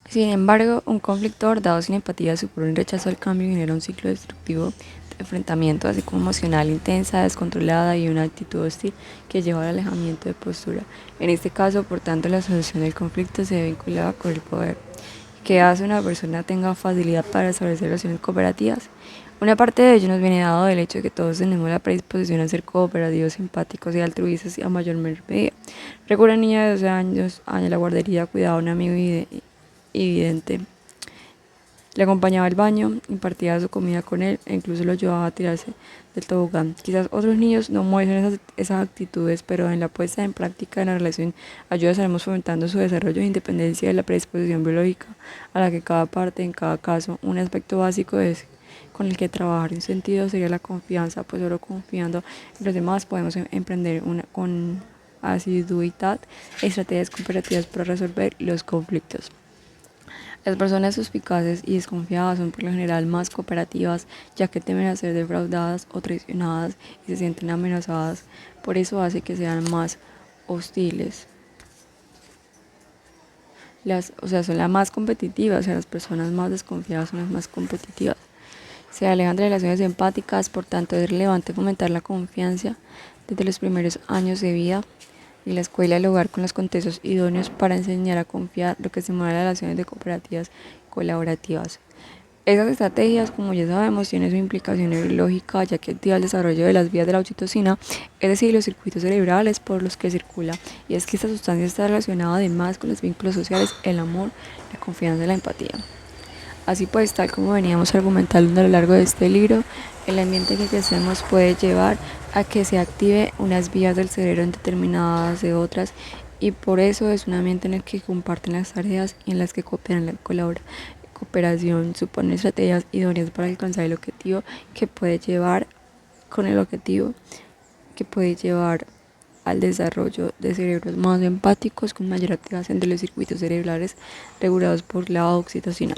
Sin embargo, un conflicto abordado sin empatía supone un rechazo al cambio y genera un ciclo destructivo de enfrentamiento, así como emocional intensa, descontrolada y una actitud hostil que lleva al alejamiento de postura. En este caso, por tanto, la solución del conflicto se ve vinculada con el poder, que hace una persona tenga facilidad para establecer relaciones cooperativas. Una parte de ello nos viene dado del hecho de que todos tenemos la predisposición a ser cooperativos, simpáticos y altruistas a mayor medida. Recuerda una niña de 12 años a la guardería, cuidaba a un amigo evidente. Le acompañaba al baño, impartía su comida con él e incluso lo ayudaba a tirarse del tobogán. Quizás otros niños no muestren esas actitudes, pero en la puesta en práctica de la relación ayuda a estaremos fomentando su desarrollo de independencia de la predisposición biológica a la que cada parte, en cada caso, un aspecto básico es con el que trabajar en sentido sería la confianza, pues solo confiando en los demás podemos emprender con asiduidad estrategias cooperativas para resolver los conflictos. Las personas suspicaces y desconfiadas son por lo general más cooperativas, ya que temen a ser defraudadas o traicionadas y se sienten amenazadas. Por eso hace que sean más hostiles. Son las más competitivas, las personas más desconfiadas son las más competitivas. Se alejan de relaciones empáticas, por tanto es relevante fomentar la confianza desde los primeros años de vida y la escuela y el hogar con los contextos idóneos para enseñar a confiar, lo que estimula las relaciones de cooperativas colaborativas. Esas estrategias, como ya sabemos, tienen su implicación neurológica, ya que activa el desarrollo de las vías de la oxitocina, es decir, los circuitos cerebrales por los que circula, y es que esta sustancia está relacionada además con los vínculos sociales, el amor, la confianza y la empatía. Así pues, tal como veníamos argumentando a lo largo de este libro, el ambiente en el que crecemos puede llevar a que se active unas vías del cerebro determinadas de otras, y por eso es un ambiente en el que comparten las tareas y en las que cooperan la cooperación supone estrategias idóneas para alcanzar el objetivo que puede llevar al desarrollo de cerebros más empáticos con mayor activación de los circuitos cerebrales regulados por la oxitocina.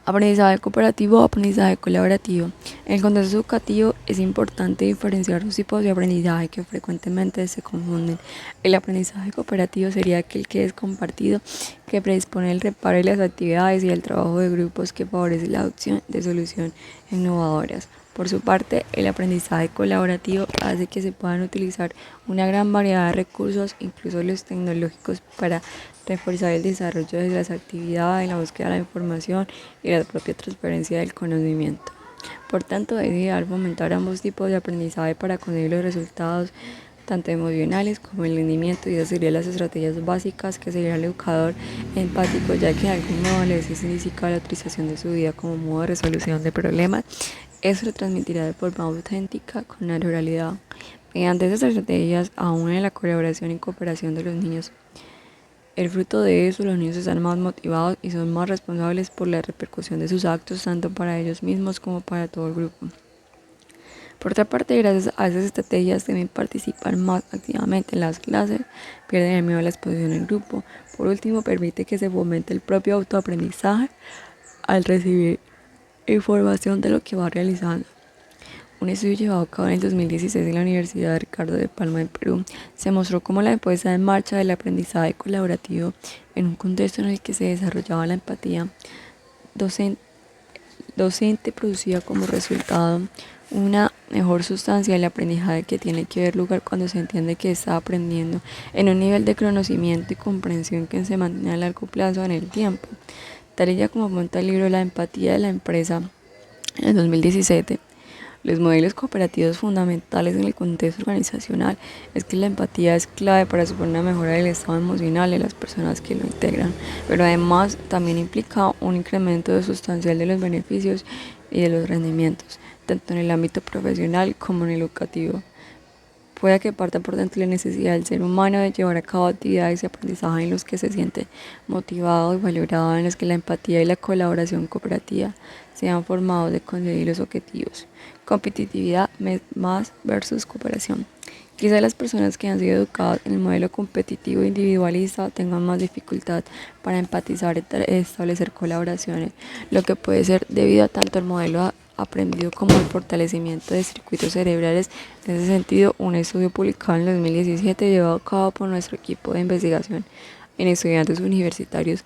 Aprendizaje cooperativo o aprendizaje colaborativo. En el contexto educativo es importante diferenciar los tipos de aprendizaje que frecuentemente se confunden. El aprendizaje cooperativo sería aquel que es compartido, que predispone el reparo de las actividades y el trabajo de grupos que favorece la adopción de soluciones innovadoras. Por su parte, el aprendizaje colaborativo hace que se puedan utilizar una gran variedad de recursos, incluso los tecnológicos, para reforzar el desarrollo de las actividades, la búsqueda de la información y la propia transferencia del conocimiento. Por tanto, es ideal fomentar ambos tipos de aprendizaje para conseguir los resultados tanto emocionales como el rendimiento, y esas serían las estrategias básicas que seguirá el educador empático, ya que de algún modo le significa la utilización de su vida como modo de resolución de problemas. Eso lo transmitirá de forma auténtica con naturalidad. Mediante esas estrategias, aún en la colaboración y cooperación de los niños, el fruto de eso, los niños están más motivados y son más responsables por la repercusión de sus actos, tanto para ellos mismos como para todo el grupo. Por otra parte, gracias a esas estrategias deben participar más activamente en las clases, pierden el miedo a la exposición en grupo. Por último, permite que se fomente el propio autoaprendizaje al recibir Información de lo que va realizando. Un estudio llevado a cabo en el 2016 en la Universidad de Ricardo de Palma en Perú se mostró cómo la puesta en marcha del aprendizaje colaborativo en un contexto en el que se desarrollaba la empatía docente producía como resultado una mejor sustancia del aprendizaje que tiene que ver lugar cuando se entiende que está aprendiendo en un nivel de conocimiento y comprensión que se mantiene a largo plazo en el tiempo. Tal y ya como apunta el libro La empatía de la empresa en el 2017, los modelos cooperativos fundamentales en el contexto organizacional es que la empatía es clave para suponer una mejora del estado emocional de las personas que lo integran, pero además también implica un incremento sustancial de los beneficios y de los rendimientos, tanto en el ámbito profesional como en el educativo. Puede que parta por dentro de la necesidad del ser humano de llevar a cabo actividades y aprendizaje en los que se siente motivado y valorado, en los que la empatía y la colaboración cooperativa sean formados de conseguir los objetivos. Competitividad más versus cooperación. Quizá las personas que han sido educadas en el modelo competitivo individualista tengan más dificultad para empatizar y establecer colaboraciones, lo que puede ser debido a tanto al modelo aprendido como el fortalecimiento de circuitos cerebrales. En ese sentido, un estudio publicado en 2017 llevado a cabo por nuestro equipo de investigación en estudiantes universitarios,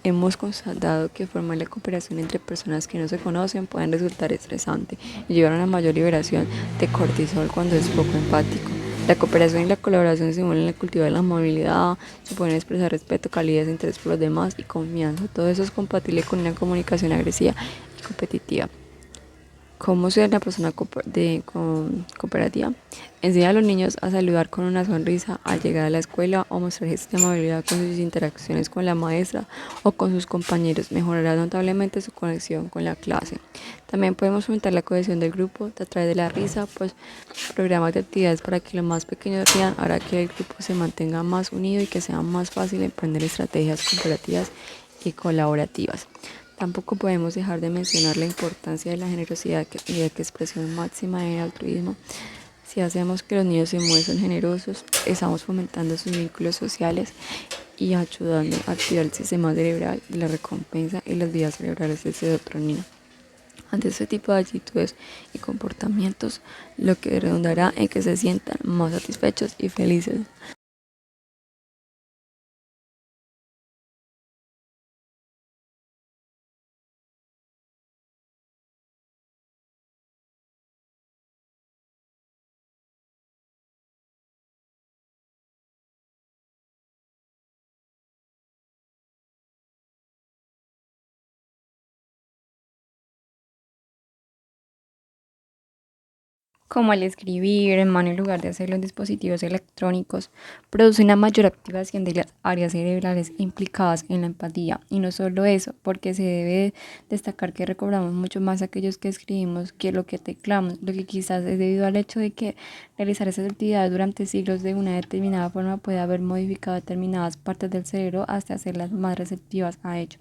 hemos constatado que formar la cooperación entre personas que no se conocen pueden resultar estresante y llevar a una mayor liberación de cortisol cuando es poco empático. La cooperación y la colaboración simulan el cultivo de la movilidad, suponen expresar respeto, calidez, interés por los demás y confianza. Todo eso es compatible con una comunicación agresiva y competitiva. ¿Cómo ser una persona cooperativa? Enseña a los niños a saludar con una sonrisa al llegar a la escuela o mostrar gestos de amabilidad con sus interacciones con la maestra o con sus compañeros. Mejorará notablemente su conexión con la clase. También podemos fomentar la cohesión del grupo a través de la risa, pues programas de actividades para que los más pequeños rían hará que el grupo se mantenga más unido y que sea más fácil emprender estrategias cooperativas y colaborativas. Tampoco podemos dejar de mencionar la importancia de la generosidad y de que expresión máxima del altruismo. Si hacemos que los niños se muestren generosos, estamos fomentando sus vínculos sociales y ayudando a activar el sistema cerebral de la recompensa y las vías cerebrales de otro niño. Ante este tipo de actitudes y comportamientos, lo que redundará en que se sientan más satisfechos y felices. Como al escribir en mano en lugar de hacerlo en dispositivos electrónicos, produce una mayor activación de las áreas cerebrales implicadas en la empatía. Y no solo eso, porque se debe destacar que recordamos mucho más aquellos que escribimos que lo que teclamos, lo que quizás es debido al hecho de que realizar esas actividades durante siglos de una determinada forma puede haber modificado determinadas partes del cerebro hasta hacerlas más receptivas a ello.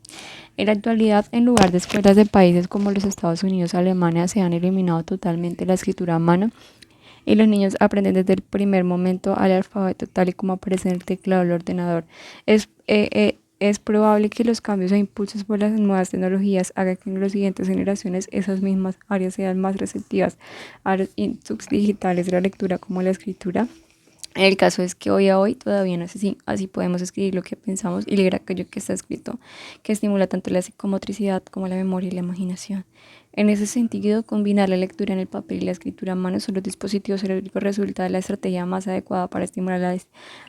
En la actualidad, en lugar de escuelas de países como los Estados Unidos o Alemania, se han eliminado totalmente la escritura a mano y los niños aprenden desde el primer momento al alfabeto tal y como aparece en el teclado del ordenador. Es probable que los cambios e impulsos por las nuevas tecnologías hagan que en las siguientes generaciones esas mismas áreas sean más receptivas a los inputs digitales de la lectura como la escritura. El caso es que hoy a hoy todavía no es así, así podemos escribir lo que pensamos y leer aquello que está escrito, que estimula tanto la psicomotricidad como la memoria y la imaginación. En ese sentido, combinar la lectura en el papel y la escritura a mano son los dispositivos cerebrales resulta de la estrategia más adecuada para estimular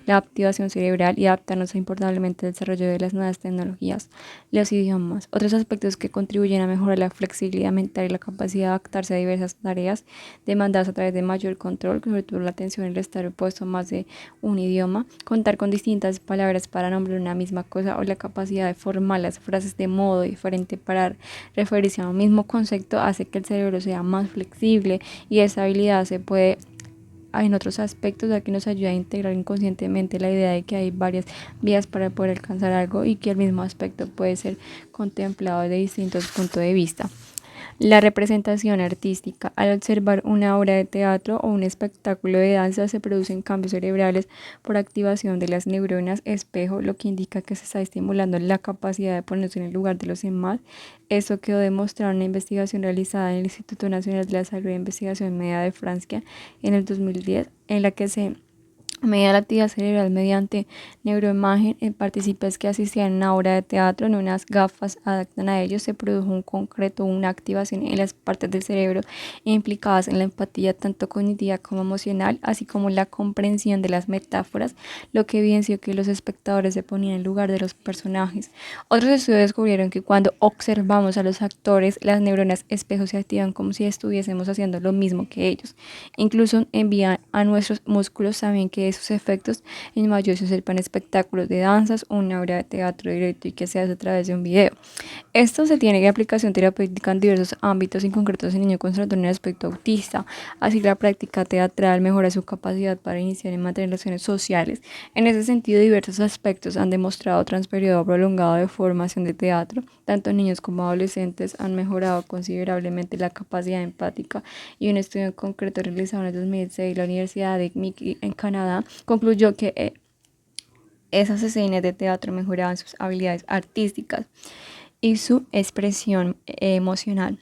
la activación cerebral y adaptarnos importantemente al desarrollo de las nuevas tecnologías, los idiomas. Otros aspectos que contribuyen a mejorar la flexibilidad mental y la capacidad de adaptarse a diversas tareas demandadas a través de mayor control, sobre todo la atención y el estar puesto más de un idioma, contar con distintas palabras para nombrar una misma cosa o la capacidad de formar las frases de modo diferente para referirse a un mismo concepto hace que el cerebro sea más flexible y esa habilidad se puede en otros aspectos ya que nos ayuda a integrar inconscientemente la idea de que hay varias vías para poder alcanzar algo y que el mismo aspecto puede ser contemplado desde distintos puntos de vista. La representación artística. Al observar una obra de teatro o un espectáculo de danza se producen cambios cerebrales por activación de las neuronas espejo, lo que indica que se está estimulando la capacidad de ponerse en el lugar de los demás. Esto quedó demostrado en una investigación realizada en el Instituto Nacional de la Salud e Investigación Médica de Francia en el 2010, en la que se medida la actividad cerebral mediante neuroimagen. En participantes que asistían a una obra de teatro en unas gafas adaptan a ellos, se produjo un concreto una activación en las partes del cerebro implicadas en la empatía tanto cognitiva como emocional, así como la comprensión de las metáforas, lo que evidenció que los espectadores se ponían en lugar de los personajes. Otros estudios descubrieron que cuando observamos a los actores, las neuronas espejo se activan como si estuviésemos haciendo lo mismo que ellos. Incluso envían a nuestros músculos saben que esos efectos en mayor se observan espectáculos de danzas o una obra de teatro directo y que se hace a través de un video. Esto se tiene que aplicación terapéutica en diversos ámbitos, en concreto en niños con trastorno de aspecto autista. Así la práctica teatral mejora su capacidad para iniciar y mantener relaciones sociales. En ese sentido, diversos aspectos han demostrado tras periodo prolongado de formación de teatro, tanto niños como adolescentes han mejorado considerablemente la capacidad empática, y un estudio en concreto realizado en el 2006 en la Universidad de McGill en Canadá concluyó que esas escenas de teatro mejoraban sus habilidades artísticas y su expresión emocional,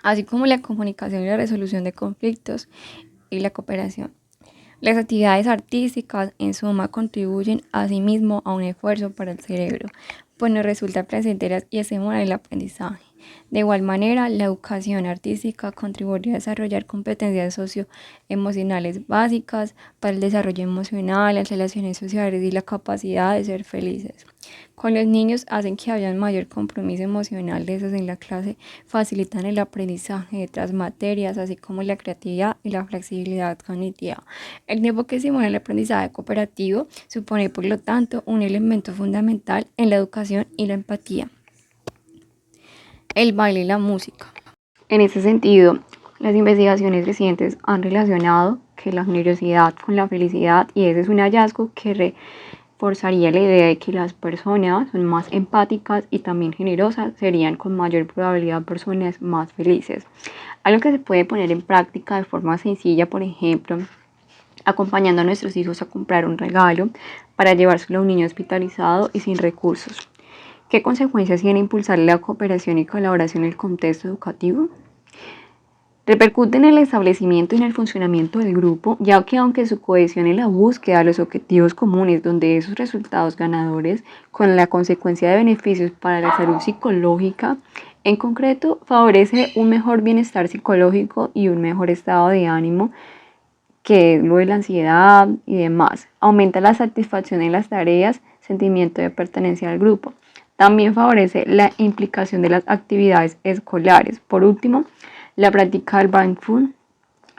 así como la comunicación y la resolución de conflictos y la cooperación. Las actividades artísticas, en suma, contribuyen asimismo a un esfuerzo para el cerebro, pues nos resultan placenteras y estimulan el aprendizaje. De igual manera, la educación artística contribuye a desarrollar competencias socioemocionales básicas para el desarrollo emocional, las relaciones sociales y la capacidad de ser felices. Con los niños hacen que haya un mayor compromiso emocional de esos en la clase, facilitan el aprendizaje de otras materias, así como la creatividad y la flexibilidad cognitiva. El tiempo que estimula el aprendizaje cooperativo supone, por lo tanto, un elemento fundamental en la educación y la empatía. El baile y la música. En ese sentido, las investigaciones recientes han relacionado que la generosidad con la felicidad, y ese es un hallazgo que reforzaría la idea de que las personas son más empáticas y también generosas, serían con mayor probabilidad personas más felices. Algo que se puede poner en práctica de forma sencilla, por ejemplo, acompañando a nuestros hijos a comprar un regalo para llevárselo a un niño hospitalizado y sin recursos. ¿Qué consecuencias tiene impulsar la cooperación y colaboración en el contexto educativo? Repercute en el establecimiento y en el funcionamiento del grupo, ya que aunque su cohesión en la búsqueda de los objetivos comunes, donde esos resultados ganadores, con la consecuencia de beneficios para la salud psicológica, en concreto, favorece un mejor bienestar psicológico y un mejor estado de ánimo, que es lo de la ansiedad y demás. Aumenta la satisfacción en las tareas, sentimiento de pertenencia al grupo. También favorece la implicación de las actividades escolares. Por último, la práctica del mindfulness,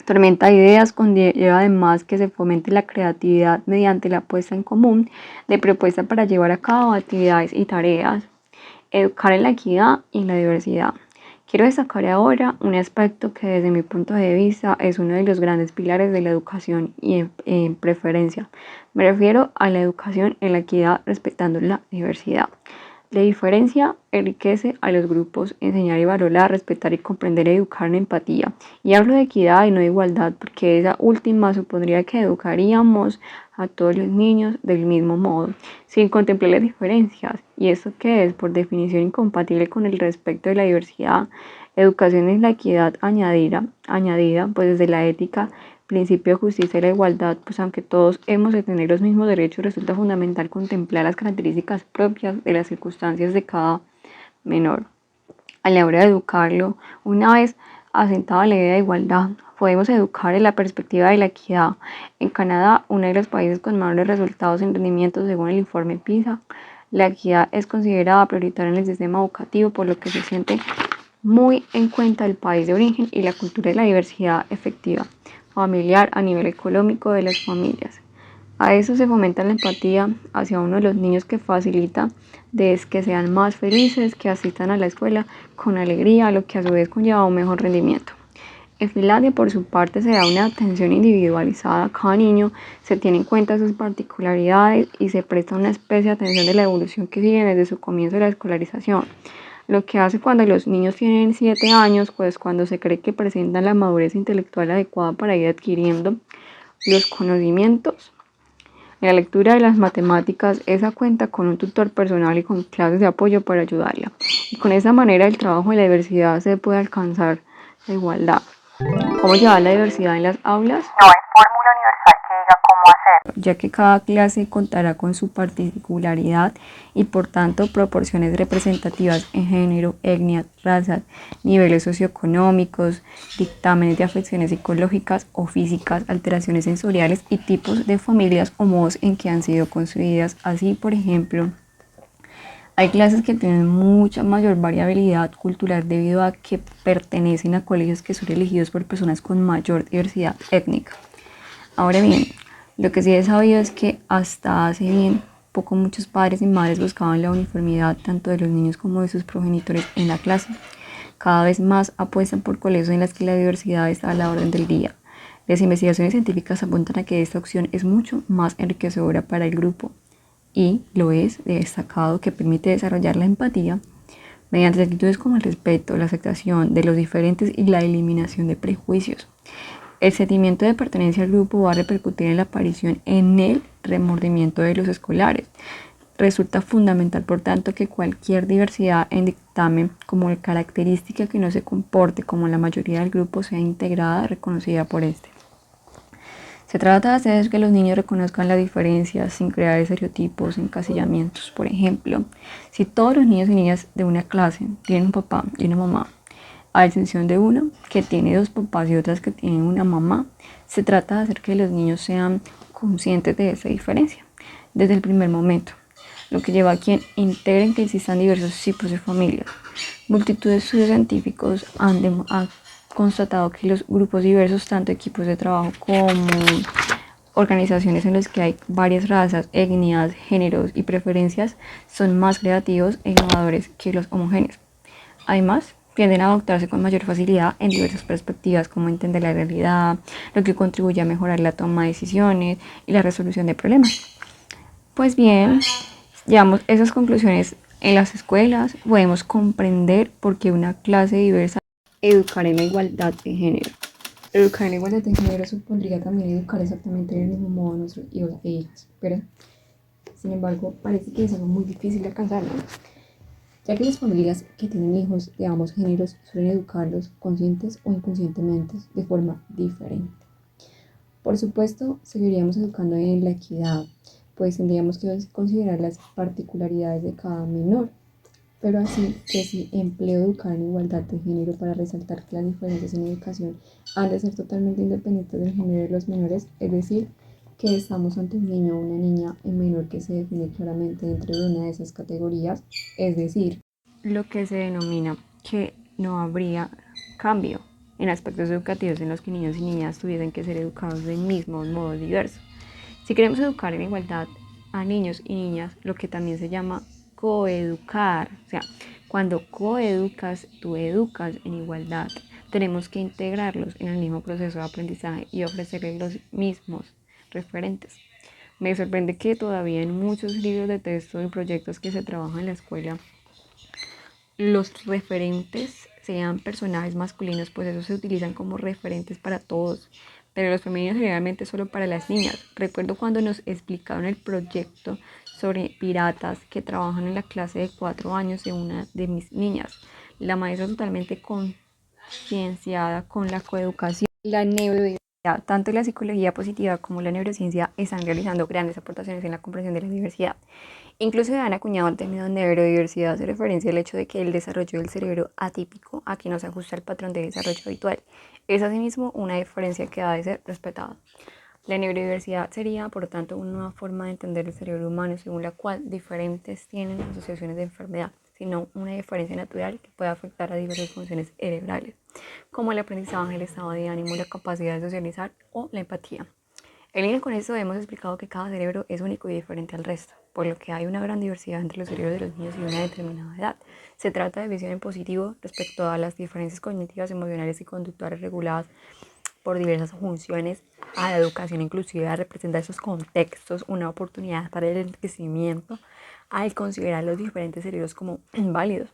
tormenta de ideas, conlleva además que se fomente la creatividad mediante la puesta en común de propuestas para llevar a cabo actividades y tareas. Educar en la equidad y la diversidad. Quiero destacar ahora un aspecto que desde mi punto de vista es uno de los grandes pilares de la educación y en preferencia. Me refiero a la educación en la equidad respetando la diversidad. La diferencia enriquece a los grupos, enseñar y valorar, respetar y comprender y educar en empatía. Y hablo de equidad y no de igualdad, porque esa última supondría que educaríamos a todos los niños del mismo modo, sin contemplar las diferencias. ¿Y esto qué es? Por definición incompatible con el respeto de la diversidad. Educación es la equidad añadida, pues desde la ética, principio de justicia y la igualdad, pues aunque todos hemos de tener los mismos derechos, resulta fundamental contemplar las características propias de las circunstancias de cada menor. A la hora de educarlo, una vez asentada la idea de igualdad, podemos educar en la perspectiva de la equidad. En Canadá, uno de los países con mayores resultados en rendimiento según el informe PISA, la equidad es considerada prioritaria en el sistema educativo, por lo que se siente muy en cuenta el país de origen y la cultura de la diversidad efectiva familiar a nivel económico de las familias. A eso se fomenta la empatía hacia uno de los niños, que facilita que sean más felices, que asistan a la escuela con alegría, lo que a su vez conlleva un mejor rendimiento. En Finlandia, por su parte, se da una atención individualizada a cada niño, se tiene en cuenta sus particularidades y se presta una especie de atención de la evolución que sigue desde su comienzo de la escolarización. lo que hace cuando los niños tienen 7 años, pues cuando se cree que presentan la madurez intelectual adecuada para ir adquiriendo los conocimientos. La lectura de las matemáticas, esa cuenta con un tutor personal y con clases de apoyo para ayudarla. Y con esa manera el trabajo y la diversidad se puede alcanzar la igualdad. ¿Cómo llevar la diversidad en las aulas? No hay fórmula universal que diga cómo hacerlo, ya que cada clase contará con su particularidad y por tanto proporciones representativas en género, etnia, razas, niveles socioeconómicos, dictámenes de afecciones psicológicas o físicas, alteraciones sensoriales y tipos de familias o modos en que han sido construidas. Así, por ejemplo, hay clases que tienen mucha mayor variabilidad cultural debido a que pertenecen a colegios que son elegidos por personas con mayor diversidad étnica. Ahora bien, lo que sí he sabido es que hasta hace bien poco muchos padres y madres buscaban la uniformidad tanto de los niños como de sus progenitores en la clase. Cada vez más apuestan por colegios en los que la diversidad está a la orden del día. Las investigaciones científicas apuntan a que esta opción es mucho más enriquecedora para el grupo y lo es destacado que permite desarrollar la empatía mediante actitudes como el respeto, la aceptación de los diferentes y la eliminación de prejuicios. El sentimiento de pertenencia al grupo va a repercutir en la aparición en el remordimiento de los escolares. Resulta fundamental, por tanto, que cualquier diversidad en dictamen como característica que no se comporte como la mayoría del grupo sea integrada y reconocida por este. Se trata de hacer que los niños reconozcan las diferencias sin crear estereotipos, encasillamientos. Por ejemplo, si todos los niños y niñas de una clase tienen un papá y una mamá, a excepción de uno que tiene dos papás y otras que tienen una mamá, se trata de hacer que los niños sean conscientes de esa diferencia desde el primer momento, lo que lleva a quien integren que existan diversos tipos de familias. Multitud de estudios científicos han constatado que los grupos diversos, tanto equipos de trabajo como organizaciones en las que hay varias razas, etnias, géneros y preferencias, son más creativos e innovadores que los homogéneos. Además, tienden a adoptarse con mayor facilidad en diversas perspectivas, como entender la realidad, lo que contribuye a mejorar la toma de decisiones y la resolución de problemas. Pues bien, llevamos esas conclusiones en las escuelas, podemos comprender por qué una clase diversa educar en la igualdad de género. Educar en la igualdad de género supondría también educar exactamente del mismo modo a nuestros hijos e hijas, pero sin embargo parece que es algo muy difícil de alcanzar, ¿no? Ya que las familias que tienen hijos de ambos géneros suelen educarlos conscientes o inconscientemente de forma diferente. Por supuesto, seguiríamos educando en la equidad, pues tendríamos que considerar las particularidades de cada menor, pero así que si empleo educar en igualdad de género para resaltar que las diferencias en educación han de ser totalmente independientes del género de los menores, es decir, que estamos ante un niño o una niña en menor que se define claramente dentro de una de esas categorías, es decir, lo que se denomina que no habría cambio en aspectos educativos en los que niños y niñas tuviesen que ser educados de mismos modos diversos. Si queremos educar en igualdad a niños y niñas, lo que también se llama coeducar, o sea, cuando coeducas, tú educas en igualdad. Tenemos que integrarlos en el mismo proceso de aprendizaje y ofrecerles los mismos referentes. Me sorprende que todavía en muchos libros de texto y proyectos que se trabajan en la escuela, los referentes sean personajes masculinos, pues esos se utilizan como referentes para todos, pero los femeninos generalmente solo para las niñas. Recuerdo cuando nos explicaron el proyecto sobre piratas que trabajan en la clase de 4 años de una de mis niñas. La maestra totalmente concienciada con la coeducación, la neurodiversidad. Tanto la psicología positiva como la neurociencia están realizando grandes aportaciones en la comprensión de la diversidad. Incluso han acuñado el término neurodiversidad, hace referencia al hecho de que el desarrollo del cerebro atípico a que no se ajusta al patrón de desarrollo habitual es asimismo una diferencia que ha de ser respetada. La neurodiversidad sería, por tanto, una nueva forma de entender el cerebro humano según la cual diferentes tienen asociaciones de enfermedad, sino una diferencia natural que puede afectar a diversas funciones cerebrales, como el aprendizaje, el estado de ánimo, la capacidad de socializar o la empatía. En línea con esto hemos explicado que cada cerebro es único y diferente al resto, por lo que hay una gran diversidad entre los cerebros de los niños y una determinada edad. Se trata de visión en positivo respecto a las diferencias cognitivas, emocionales y conductuales reguladas por diversas funciones. A la educación inclusiva representa esos contextos una oportunidad para el enriquecimiento al considerar los diferentes cerebros como válidos.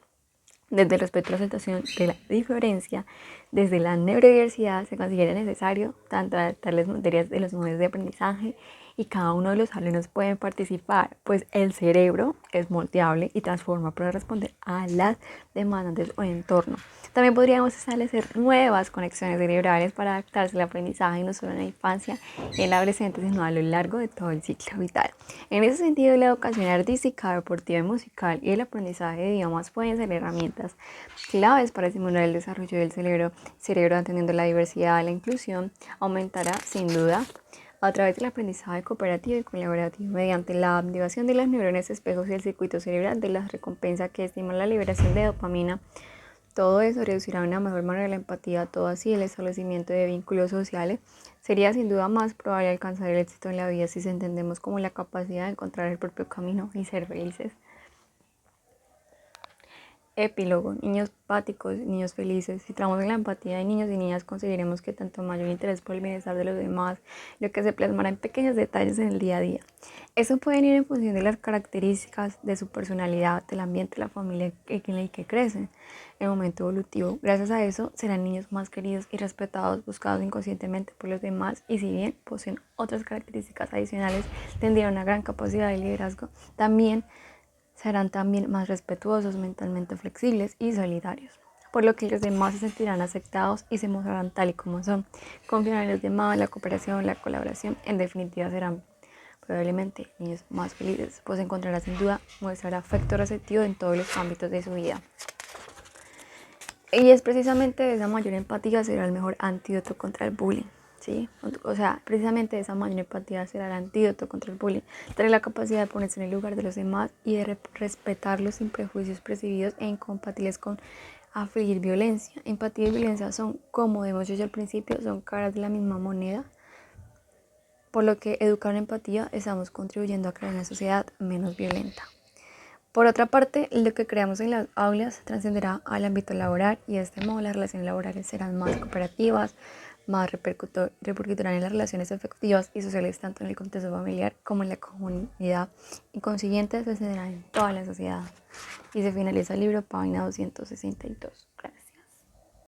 Desde el respeto a la aceptación de la diferencia, desde la neurodiversidad se considera necesario tanto adaptar las materias de los modelos de aprendizaje y cada uno de los alumnos puede participar, pues el cerebro es moldeable y transforma para responder a las demandas de su entorno. También podríamos establecer nuevas conexiones cerebrales para adaptarse al aprendizaje no solo en la infancia y en la adolescencia, sino a lo largo de todo el ciclo vital. En ese sentido, la educación artística, deportiva y musical y el aprendizaje de idiomas pueden ser herramientas claves para estimular el desarrollo del cerebro atendiendo la diversidad, la inclusión, aumentará sin duda a través del aprendizaje cooperativo y colaborativo mediante la activación de las neuronas espejos y el circuito cerebral de la recompensa que estimula la liberación de dopamina. Todo eso reducirá de una mejor manera la empatía, todo así el establecimiento de vínculos sociales. Sería sin duda más probable alcanzar el éxito en la vida si se entendemos como la capacidad de encontrar el propio camino y ser felices. Epílogo. Niños empáticos, niños felices. Si trabajamos en la empatía de niños y niñas, conseguiremos que tanto mayor interés por el bienestar de los demás, lo que se plasmará en pequeños detalles en el día a día. Eso puede ir en función de las características de su personalidad, del ambiente, la familia en el que crecen, el momento evolutivo. Gracias a eso, serán niños más queridos y respetados, buscados inconscientemente por los demás, y si bien poseen otras características adicionales, tendrán una gran capacidad de liderazgo. Serán también más respetuosos, mentalmente flexibles y solidarios, por lo que los demás se sentirán aceptados y se mostrarán tal y como son. Confiarán en los demás, la cooperación, la colaboración, en definitiva serán probablemente niños más felices, pues encontrará sin duda mostrar afecto receptivo en todos los ámbitos de su vida. Y es precisamente esa mayor empatía será el mejor antídoto contra el bullying. ¿Sí? O sea, precisamente esa mayor empatía será el antídoto contra el bullying. Tener la capacidad de ponerse en el lugar de los demás y de respetarlos sin prejuicios percibidos e incompatibles con afligir violencia. Empatía y violencia son, como hemos dicho al principio, son caras de la misma moneda. Por lo que educar en empatía estamos contribuyendo a crear una sociedad menos violenta. Por otra parte, lo que creamos en las aulas trascenderá al ámbito laboral y de este modo las relaciones laborales serán más cooperativas, más repercutirán en las relaciones afectivas y sociales tanto en el contexto familiar como en la comunidad y consiguiente se extenderán en toda la sociedad. Y se finaliza el libro, página 262.